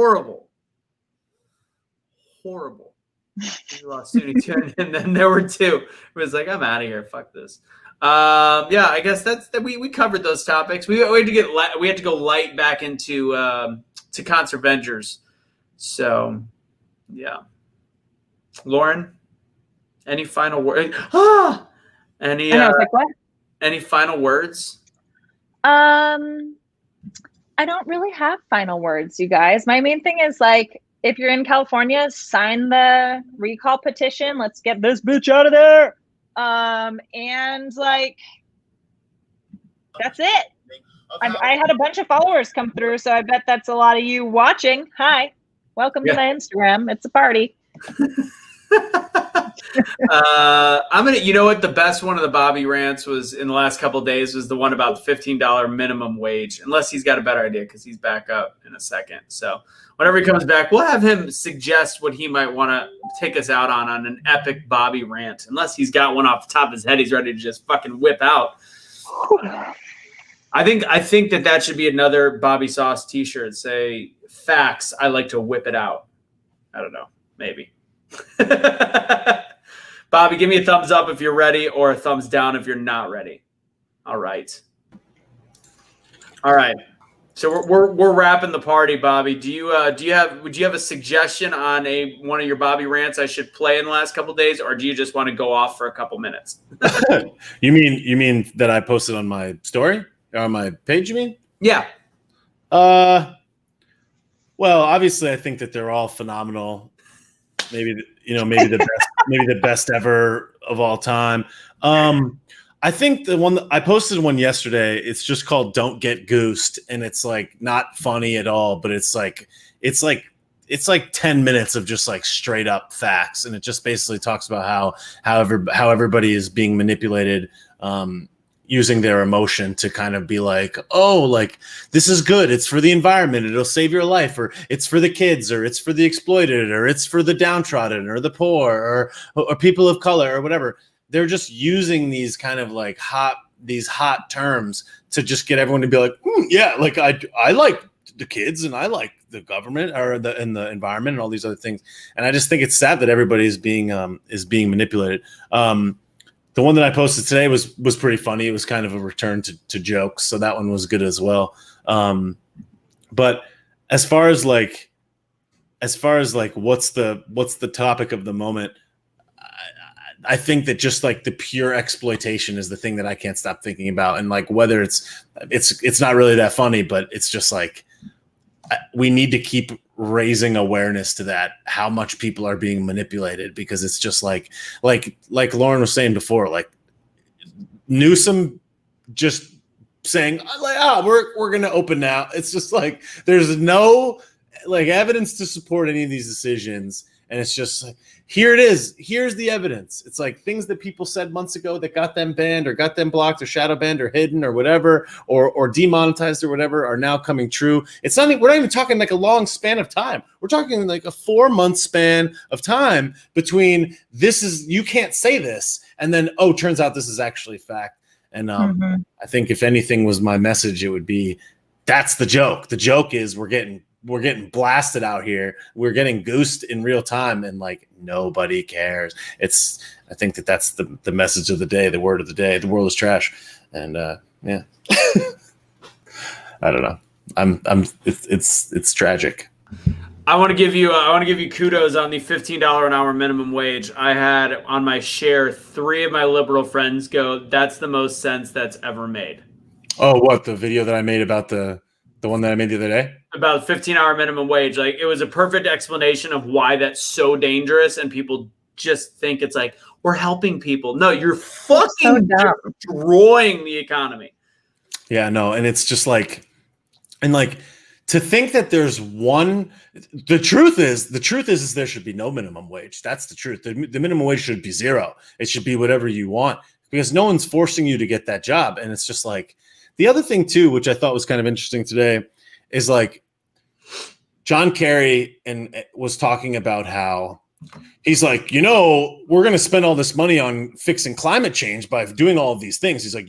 lost Sunny, and then there were two. It was like, I'm out of here. Fuck this. Yeah, I guess we covered those topics. We had to go light back into to ConserVengers. So, yeah. Lauren, any final word? Any final words? I don't really have final words, you guys. My main thing is if you're in California, sign the recall petition. Let's get this bitch out of there. And that's it. I had a bunch of followers come through, so I bet that's a lot of you watching. Hi, welcome to my Instagram. It's a party. You know what, the best one of the Bobby rants was in the last couple of days was the one about the $15 minimum wage, unless he's got a better idea, because he's back up in a second. So whenever he comes back, we'll have him suggest what he might want to take us out on an epic Bobby rant, unless he's got one off the top of his head he's ready to just fucking whip out. I think that should be another Bobby Sauce t-shirt. Say, facts, I like to whip it out. I don't know, maybe. Bobby, give me a thumbs up if you're ready, or a thumbs down if you're not ready. All right. So we're wrapping the party, Bobby. Would you have a suggestion on one of your Bobby rants I should play in the last couple of days, or do you just want to go off for a couple minutes? You mean that I posted on my story or on my page? You mean? Yeah. Well, obviously, I think that they're all phenomenal. Maybe the best, maybe the best ever of all time. I think the one I posted one yesterday. It's just called "Don't Get Goosed," and it's not funny at all. But it's like 10 minutes of just straight up facts, and it just basically talks about how everybody is being manipulated. Using their emotion to kind of be this is good. It's for the environment. It'll save your life, or it's for the kids, or it's for the exploited, or it's for the downtrodden, or the poor, or people of color, or whatever. They're just using these kind of hot terms to just get everyone to be I like the kids, and I like the government, and the environment, and all these other things. And I just think it's sad that everybody is being manipulated. The one that I posted today was pretty funny. It was kind of a return to jokes, so that one was good as well. But as far as what's the topic of the moment, I think that just the pure exploitation is the thing that I can't stop thinking about, and whether it's not really that funny, but it's just we need to keep raising awareness to that, how much people are being manipulated, because it's just like Lauren was saying before, Newsom just saying we're going to open now. It's just there's no like evidence to support any of these decisions. And it's just like, here it is. Here's the evidence. It's like things that people said months ago that got them banned or got them blocked or shadow banned or hidden or whatever, or demonetized or whatever, are now coming true. It's not, we're not even talking like a long span of time. We're talking like a 4-month span of time between this is, you can't say this, and then, oh, turns out this is actually fact. And I think if anything was my message, it would be, that's the joke. The joke is we're getting blasted out here. We're getting goosed in real time, and like nobody cares. I think that's the message of the day, the word of the day. The world is trash, and yeah, I don't know. It's tragic. I want to give you kudos on the $15 an hour minimum wage. I had on my share 3 of my liberal friends go, "That's the most sense that's ever made." Oh, what, the video that I made about the one that I made the other day? About 15-hour minimum wage. Like, it was a perfect explanation of why that's so dangerous, and people just think it's like, we're helping people. No, you're fucking destroying the economy. Yeah, no, and it's just like, and like, to think that there's one, the truth is there should be no minimum wage. That's the truth. The minimum wage should be 0. It should be whatever you want, because no one's forcing you to get that job. And it's just like, the other thing too, which I thought was kind of interesting today, is like John Kerry was talking about how he's like, we're going to spend all this money on fixing climate change by doing all of these things. He's like,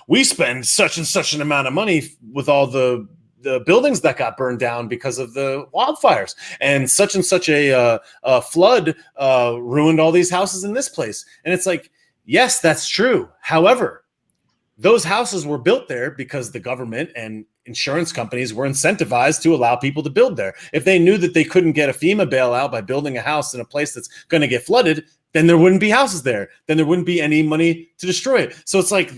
we spend such and such an amount of money with all the buildings that got burned down because of the wildfires, and such a flood ruined all these houses in this place. And it's like, yes, that's true. However, those houses were built there because the government and insurance companies were incentivized to allow people to build there. If they knew that they couldn't get a FEMA bailout by building a house in a place that's going to get flooded, then there wouldn't be houses there. Then there wouldn't be any money to destroy it. So it's like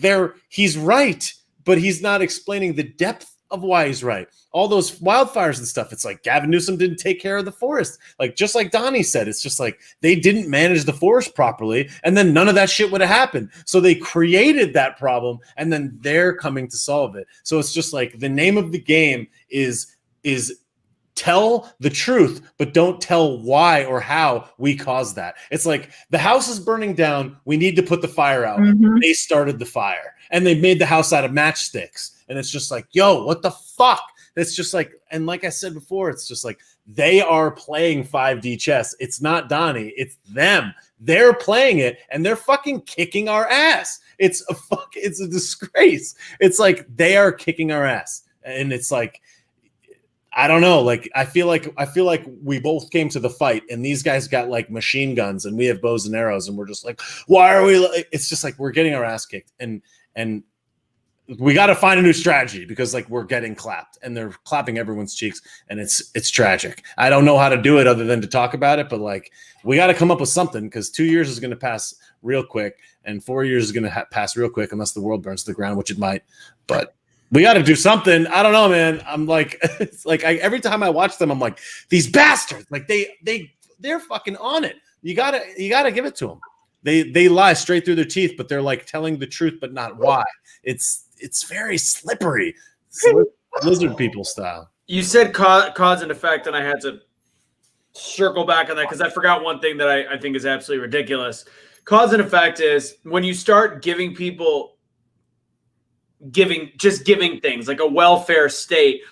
he's right, but he's not explaining the depth of why he's right. All those wildfires and stuff, it's like Gavin Newsom didn't take care of the forest. Like, just like Donnie said, it's just like they didn't manage the forest properly, and then none of that shit would have happened. So they created that problem, and then they're coming to solve it. So it's just like the name of the game is tell the truth, but don't tell why or how we caused that. It's like the house is burning down. We need to put the fire out. They started the fire, and they made the house out of matchsticks. And it's just like, yo, what the fuck? It's just like, and like I said before, it's just like they are playing 5D chess. It's not Donnie, it's them. They're playing it, and they're fucking kicking our ass. It's a disgrace. It's like they are kicking our ass, and it's like, I don't know. Like, I feel like we both came to the fight, and these guys got like machine guns, and we have bows and arrows, and we're just like, why are we? It's just like we're getting our ass kicked, and we got to find a new strategy, because like we're getting clapped, and they're clapping everyone's cheeks, and it's tragic. I don't know how to do it other than to talk about it, but like we got to come up with something, because 2 years is going to pass real quick, and 4 years is going to pass real quick, unless the world burns to the ground, which it might. But we got to do something. I don't know, man. I'm like, it's like every time I watch them, I'm like, these bastards, like they're fucking on it. You gotta give it to them. They lie straight through their teeth, but they're like telling the truth, but not why. It's very slippery, lizard people style. You said cause and effect, and I had to circle back on that because I forgot one thing that I think is absolutely ridiculous. Cause and effect is when you start giving people giving things like a welfare state.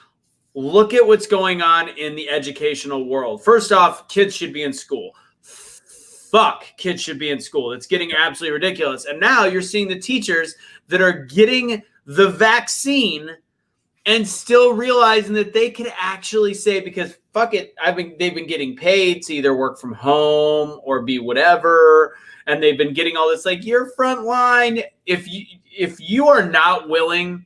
Look at what's going on in the educational world. First off, kids should be in school. Fuck, kids should be in school. It's getting absolutely ridiculous. And now you're seeing the teachers that are getting the vaccine and still realizing that they could actually say, because fuck it, they've been getting paid to either work from home or be whatever, and they've been getting all this like, you're front line. If you are not willing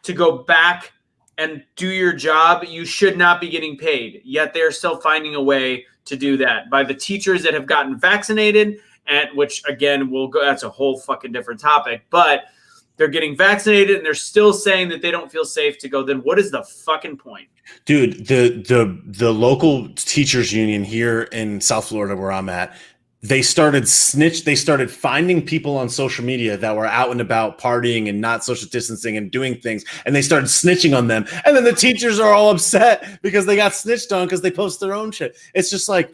to go back and do your job, you should not be getting paid. Yet they're still finding a way to do that by the teachers that have gotten vaccinated, and which again that's a whole fucking different topic, but they're getting vaccinated and they're still saying that they don't feel safe to go. Then what is the fucking point? Dude, the local teachers union here in South Florida where I'm at, they started finding people on social media that were out and about partying and not social distancing and doing things, and they started snitching on them. And then the teachers are all upset because they got snitched on because they post their own shit. It's just like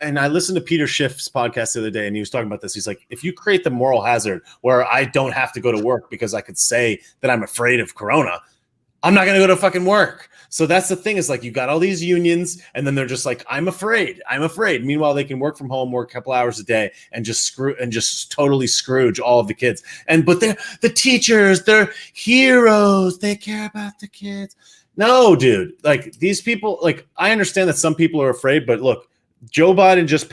and I listened to Peter Schiff's podcast the other day, and he was talking about this. He's like, if you create the moral hazard where I don't have to go to work because I could say that I'm afraid of corona, I'm not going to go to fucking work. So that's the thing, is like, you got all these unions, and then they're just like, I'm afraid. Meanwhile, they can work from home, work a couple hours a day, and just totally Scrooge all of the kids. But they're the teachers, they're heroes. They care about the kids. No, dude. Like, these people, like, I understand that some people are afraid, but look, Joe Biden just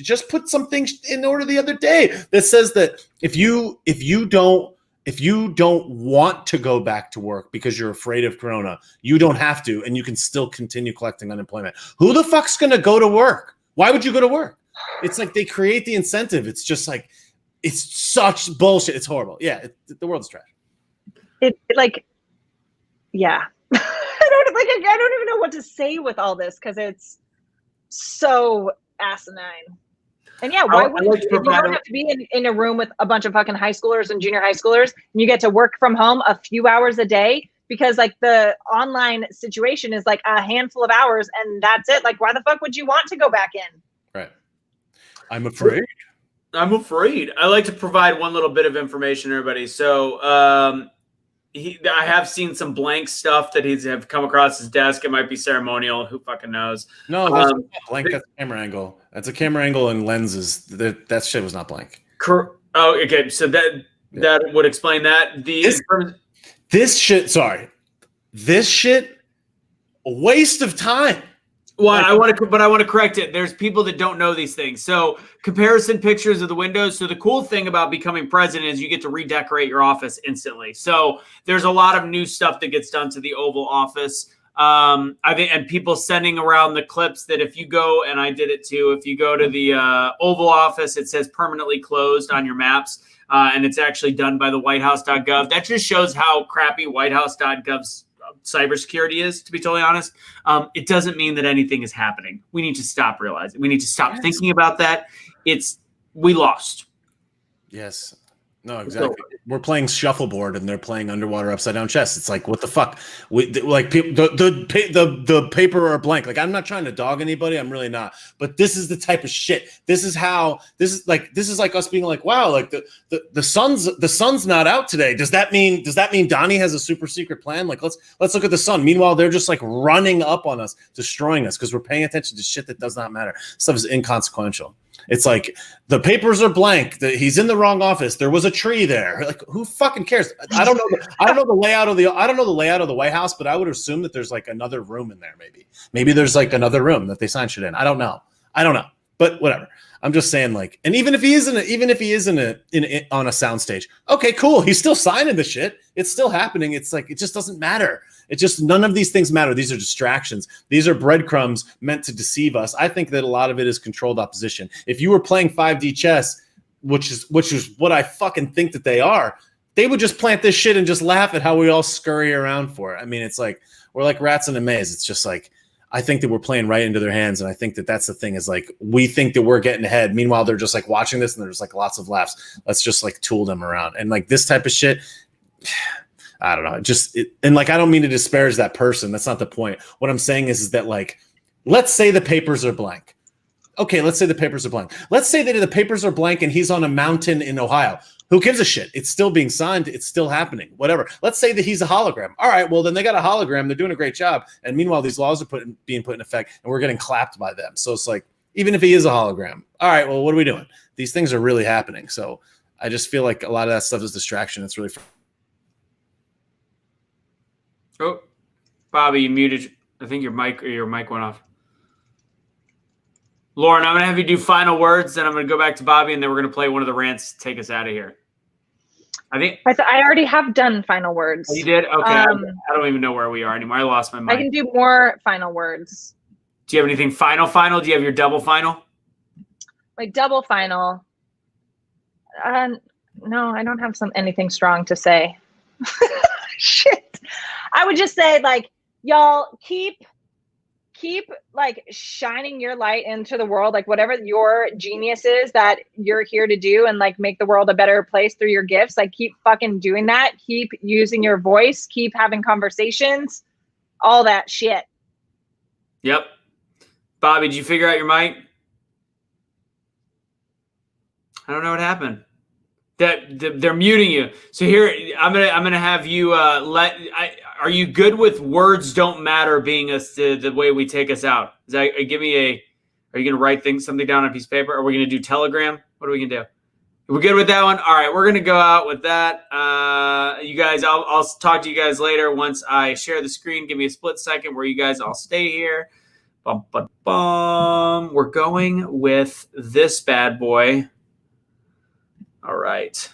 just put something in order the other day that says that if you don't want to go back to work because you're afraid of corona, you don't have to, and you can still continue collecting unemployment. Who the fuck's going to go to work? Why would you go to work? It's like they create the incentive. It's just like, it's such bullshit. It's horrible. Yeah, the world's trash. Yeah. I don't even know what to say with all this, because it's so asinine. And yeah, why would if you don't have to be in a room with a bunch of fucking high schoolers and junior high schoolers, and you get to work from home a few hours a day, because like the online situation is like a handful of hours and that's it. Like, why the fuck would you want to go back in? Right. I'm afraid. I like to provide one little bit of information, everybody. So I have seen some blank stuff that have come across his desk. It might be ceremonial. Who fucking knows? No, that's not blank. That's a camera angle. That's a camera angle and lenses. That shit was not blank. Oh, okay. So that would explain that. This shit, a waste of time. Well, I want to correct it. There's people that don't know these things. So comparison pictures of the windows. So the cool thing about becoming president is you get to redecorate your office instantly. So there's a lot of new stuff that gets done to the Oval Office. I think, and people sending around the clips that if you go, and I did it too, if you go to the Oval Office, it says permanently closed on your maps. And it's actually done by the whitehouse.gov. That just shows how crappy whitehouse.gov's cybersecurity is, to be totally honest. It doesn't mean that anything is happening. We need to stop realizing. We need to stop thinking about that. We lost. Yes. No, exactly. We're playing shuffleboard and they're playing underwater upside down chess. It's like, what the fuck? The paper are blank. Like, I'm not trying to dog anybody. I'm really not. But this is the type of shit. This is like us being like, wow, like the sun's not out today. Does that mean Donnie has a super secret plan? Like, let's look at the sun. Meanwhile, they're just like running up on us, destroying us because we're paying attention to shit that does not matter. Stuff is inconsequential. It's like the papers are blank. He's in the wrong office. There was a tree there. Like, who fucking cares? I don't know the layout of the White House, but I would assume that there's like another room in there. Maybe there's like another room that they sign shit in. I don't know. But whatever. I'm just saying, like, and even if he is on a soundstage, okay, cool. He's still signing the shit. It's still happening. It's like, it just doesn't matter. None of these things matter. These are distractions. These are breadcrumbs meant to deceive us. I think that a lot of it is controlled opposition. If you were playing 5D chess, which is what I fucking think that they are, they would just plant this shit and just laugh at how we all scurry around for it. I mean, it's like, we're like rats in a maze. It's just like, I think that we're playing right into their hands. And I think that that's the thing, is like, we think that we're getting ahead. Meanwhile, they're just like watching this and there's like lots of laughs. Let's just like tool them around. And like this type of shit, I don't know. And like, I don't mean to disparage that person. That's not the point. What I'm saying is that, like, let's say the papers are blank. Okay, let's say the papers are blank. Let's say that the papers are blank and he's on a mountain in Ohio. Who gives a shit? It's still being signed. It's still happening. Whatever. Let's say that he's a hologram. All right, well, then they got a hologram. They're doing a great job. And meanwhile, these laws are being put in effect, and we're getting clapped by them. So it's like, even if he is a hologram, all right, well, what are we doing? These things are really happening. So I just feel like a lot of that stuff is distraction. It's really Oh, Bobby, you muted. I think your mic went off. Lauren, I'm going to have you do final words, then I'm going to go back to Bobby, and then we're going to play one of the rants to take us out of here. I already have done final words. Oh, you did? Okay. I don't even know where we are anymore. I lost my mic. I can do more final words. Do you have anything final? Do you have your double final? Like double final? No, I don't have anything strong to say. Shit. I would just say, like, y'all keep keep like shining your light into the world, like whatever your genius is that you're here to do and like make the world a better place through your gifts. Like keep fucking doing that. Keep using your voice, keep having conversations, all that shit. Yep. Bobby, did you figure out your mic? I don't know what happened. They're muting you. So here, I'm gonna have you are you good with words don't matter being the way we take us out? Is that are you gonna write something down on a piece of paper? Are we gonna do Telegram? What are we gonna do? We're good with that one. All right, we're gonna go out with that. You guys, I'll talk to you guys later once I share the screen. Give me a split second where you guys all stay here. Bum, bum, bum. We're going with this bad boy. All right.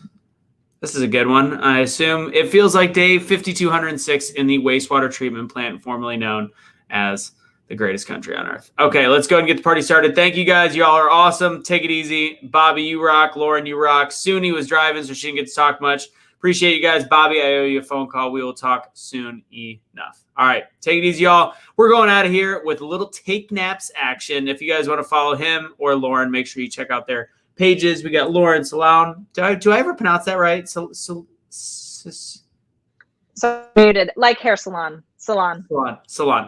This is a good one. I assume it feels like day 5206 in the wastewater treatment plant, formerly known as the greatest country on earth. Okay, let's go and get the party started. Thank you guys. Y'all are awesome. Take it easy. Bobby, you rock. Lauren, you rock. Suni was driving, so she didn't get to talk much. Appreciate you guys. Bobby, I owe you a phone call. We will talk soon enough. All right, take it easy, y'all. We're going out of here with a little take naps action. If you guys want to follow him or Lauren, make sure you check out their pages. We got Lauren Salon. Do I ever pronounce that right? So muted, like hair salon. Salon.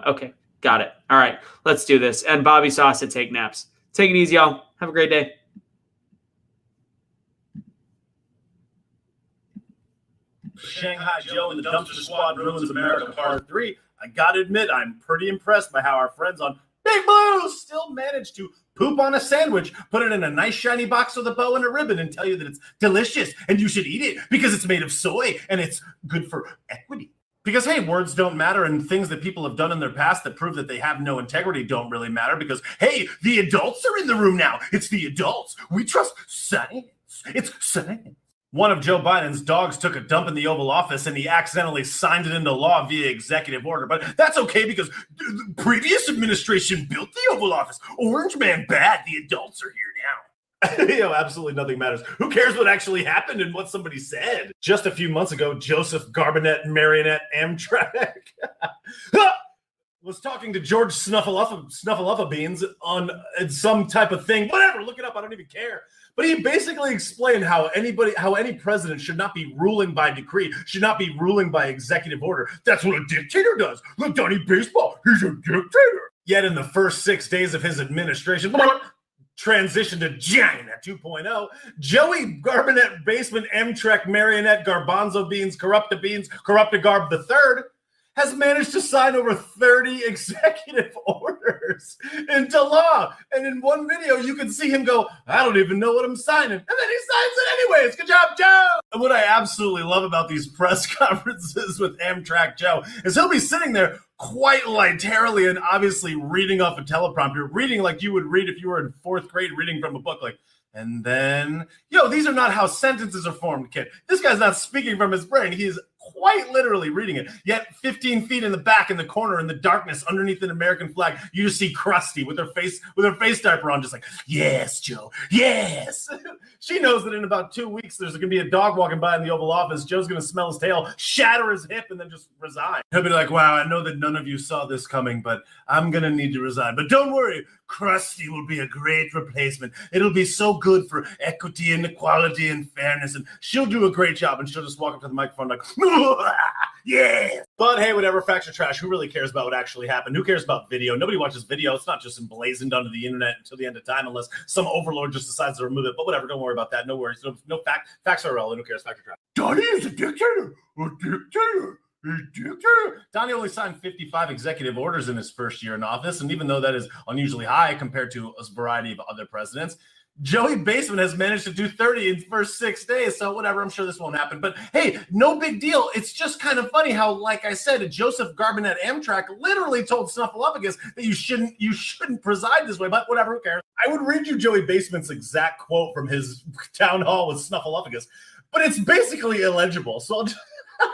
Okay, got it. All right, let's do this. And Bobby Sauce at Take Naps. Take it easy, y'all. Have a great day. Shanghai Joe and the Dumpster Squad Ruins America Part 3. I gotta admit, I'm pretty impressed by how our friends on Big Blue still managed to poop on a sandwich, put it in a nice shiny box with a bow and a ribbon, and tell you that it's delicious and you should eat it because it's made of soy and it's good for equity. Because, hey, words don't matter, and things that people have done in their past that prove that they have no integrity don't really matter because, hey, the adults are in the room now. It's the adults. We trust science. It's science. One of Joe Biden's dogs took a dump in the Oval Office and he accidentally signed it into law via executive order. But that's okay because the previous administration built the Oval Office. Orange man bad. The adults are here now. Absolutely nothing matters. Who cares what actually happened and what somebody said? Just a few months ago, Joseph Garbinet Marionette Amtrak was talking to George Snuffleupagus Beans on some type of thing. Whatever, look it up. I don't even care. But he basically explained how any president should not be ruling by decree, should not be ruling by executive order. That's what a dictator does. Look, Donnie Baseball, he's a dictator. Yet in the first 6 days of his administration, transition to China 2.0, Joey Garbinet Basement Amtrak Marionette Garbanzo Beans Corrupta Garb III has managed to sign over 30 executive orders into law. And in one video, you can see him go, I don't even know what I'm signing. And then he signs it anyways. Good job, Joe. And what I absolutely love about these press conferences with Amtrak Joe is he'll be sitting there quite literally and obviously reading off a teleprompter, reading like you would read if you were in fourth grade, reading from a book like, and then, these are not how sentences are formed, kid. This guy's not speaking from his brain. He's quite literally reading it. Yet 15 feet in the back, in the corner, in the darkness, underneath an American flag, you just see Krusty with her face diaper on, just like, yes, Joe, yes. She knows that in about 2 weeks, there's going to be a dog walking by in the Oval Office. Joe's going to smell his tail, shatter his hip, and then just resign. He'll be like, wow, I know that none of you saw this coming, but I'm going to need to resign. But don't worry, Krusty will be a great replacement. It'll be so good for equity and equality and fairness, and she'll do a great job, and she'll just walk up to the microphone like, yeah. But hey, whatever, facts are trash. Who really cares about what actually happened? Who cares about video? Nobody watches video. It's not just emblazoned onto the internet until the end of time unless some overlord just decides to remove it. But whatever, don't worry about that. No worries. No facts are irrelevant. Who cares? Facts are trash. Donnie is a dictator. A dictator. Donnie only signed 55 executive orders in his first year in office, and even though that is unusually high compared to a variety of other presidents, Joey Basement has managed to do 30 in the first 6 days, so whatever, I'm sure this won't happen. But hey, no big deal. It's just kind of funny how, like I said, Joseph Garbinet Amtrak literally told Snuffleupagus that you shouldn't preside this way, but whatever, who cares? I would read you Joey Basement's exact quote from his town hall with Snuffleupagus, but it's basically illegible, so I'll just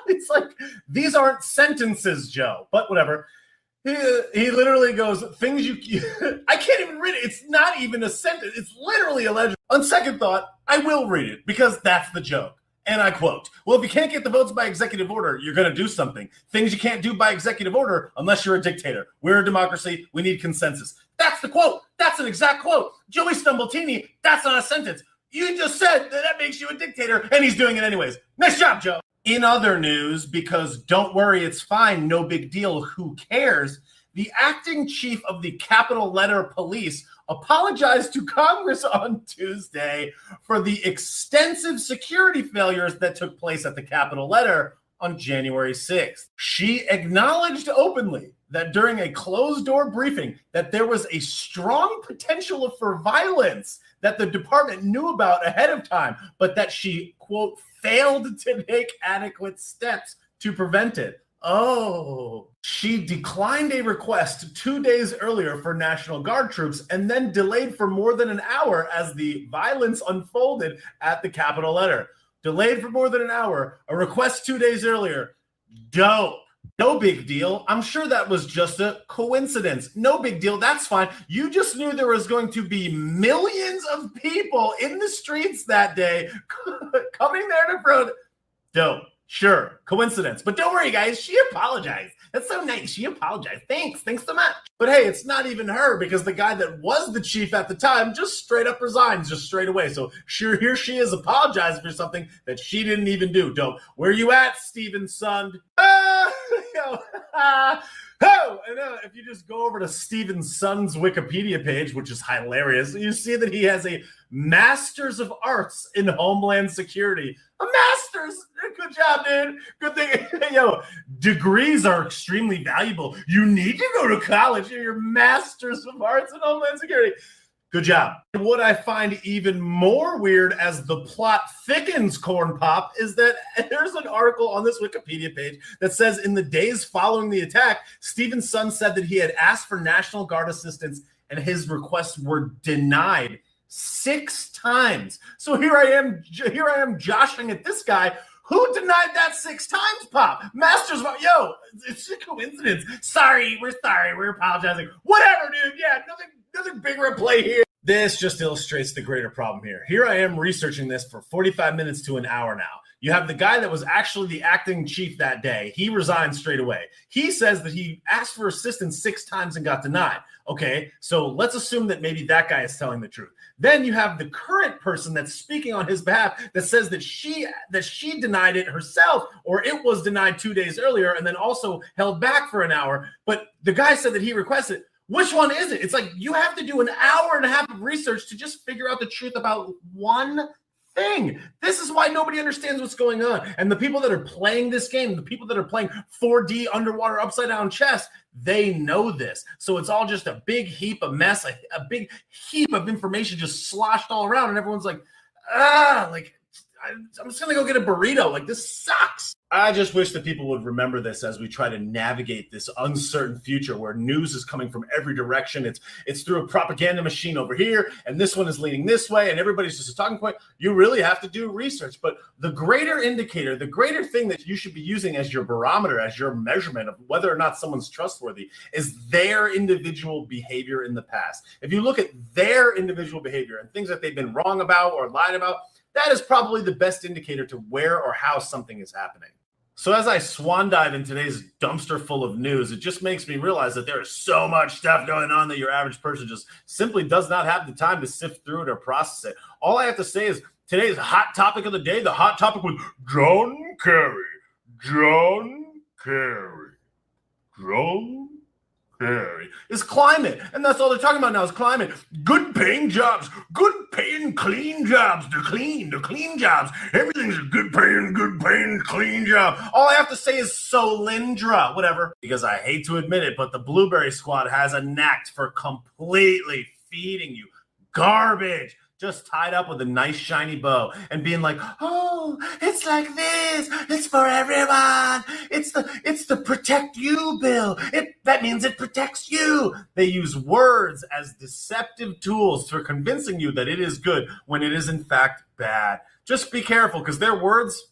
it's like, these aren't sentences, Joe, but whatever. He literally goes, things you I can't even read it. It's not even a sentence. It's literally illegible. On second thought, I will read it because that's the joke. And I quote, well, if you can't get the votes by executive order, you're going to do something. Things you can't do by executive order unless you're a dictator. We're a democracy. We need consensus. That's the quote. That's an exact quote. Joey Stumbletini, that's not a sentence. You just said that makes you a dictator, and he's doing it anyways. Nice job, Joe. In other news, because don't worry, it's fine, no big deal, who cares? The acting chief of the Capital Letter Police apologized to Congress on Tuesday for the extensive security failures that took place at the Capital Letter on January 6th. She acknowledged openly that during a closed-door briefing that there was a strong potential for violence that the department knew about ahead of time, but that she, quote, failed to take adequate steps to prevent it. Oh, she declined a request 2 days earlier for National Guard troops and then delayed for more than an hour as the violence unfolded at the Capitol Letter. Delayed for more than an hour, a request 2 days earlier. Dope. No big deal. I'm sure that was just a coincidence. No big deal. That's fine. You just knew there was going to be millions of people in the streets that day coming there to protest. Dope. Sure, coincidence. But don't worry, guys. She apologized. That's so nice. She apologized. Thanks so much. But hey, it's not even her because the guy that was the chief at the time just straight up resigns just straight away. So sure, here she is apologizing for something that she didn't even do. Dope. Where you at, Steven Sund? And if you just go over to Steven Sund's Wikipedia page, which is hilarious, you see that he has a Master's of Arts in Homeland Security. A master's. Good job, dude. Good thing. Yo, degrees are extremely valuable. You need to go to college. Your Master's of Arts in Homeland Security. Good job. What I find even more weird as the plot thickens, Corn Pop, is that there's an article on this Wikipedia page that says in the days following the attack, Steven Sund said that he had asked for National Guard assistance and his requests were denied 6 times. So here I am joshing at this guy. Who denied that 6 times, Pop? Masters, yo, it's a coincidence. Sorry, we're apologizing. Whatever, dude. Yeah, nothing bigger at play here. This just illustrates the greater problem here. Here I am researching this for 45 minutes to an hour now. You have the guy that was actually the acting chief that day. He resigned straight away. He says that he asked for assistance 6 times and got denied. Okay, so let's assume that maybe that guy is telling the truth. Then you have the current person that's speaking on his behalf that says that she denied it herself, or it was denied 2 days earlier and then also held back for an hour. But the guy said that he requested it. Which one is it? It's like you have to do an hour and a half of research to just figure out the truth about one thing. This is why nobody understands what's going on. And the people that are playing this game, the people that are playing 4D underwater upside down chess, they know this. So it's all just a big heap of mess, a big heap of information just sloshed all around. And everyone's like, I'm just going to go get a burrito. Like, this sucks. I just wish that people would remember this as we try to navigate this uncertain future where news is coming from every direction. It's through a propaganda machine over here, and this one is leaning this way, and everybody's just a talking point. You really have to do research. But the greater indicator, the greater thing that you should be using as your barometer, as your measurement of whether or not someone's trustworthy is their individual behavior in the past. If you look at their individual behavior and things that they've been wrong about or lied about, that is probably the best indicator to where or how something is happening. So as I swan dive in today's dumpster full of news, it just makes me realize that there is so much stuff going on that your average person just simply does not have the time to sift through it or process it. All I have to say is today's hot topic of the day, the hot topic with John Kerry. Is climate. And that's all they're talking about now is climate. Good paying jobs. Good paying clean jobs. The clean jobs. Everything's a good paying, clean job. All I have to say is Solyndra. Whatever. Because I hate to admit it, but the Blueberry Squad has a knack for completely feeding you garbage. Just tied up with a nice shiny bow and being like, oh, it's like this. It's for everyone. It's the protect you bill. That means it protects you. They use words as deceptive tools for convincing you that it is good when it is in fact bad. Just be careful because their words,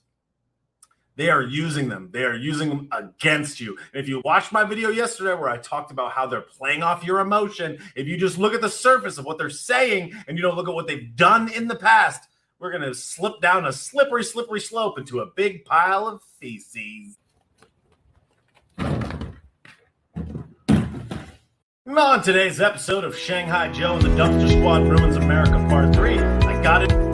they are using them. They are using them against you. And if you watched my video yesterday where I talked about how they're playing off your emotion, if you just look at the surface of what they're saying and you don't look at what they've done in the past, we're going to slip down a slippery slope into a big pile of feces. On today's episode of Shanghai Joe and the Dumpster Squad Ruins America Part 3, I got it.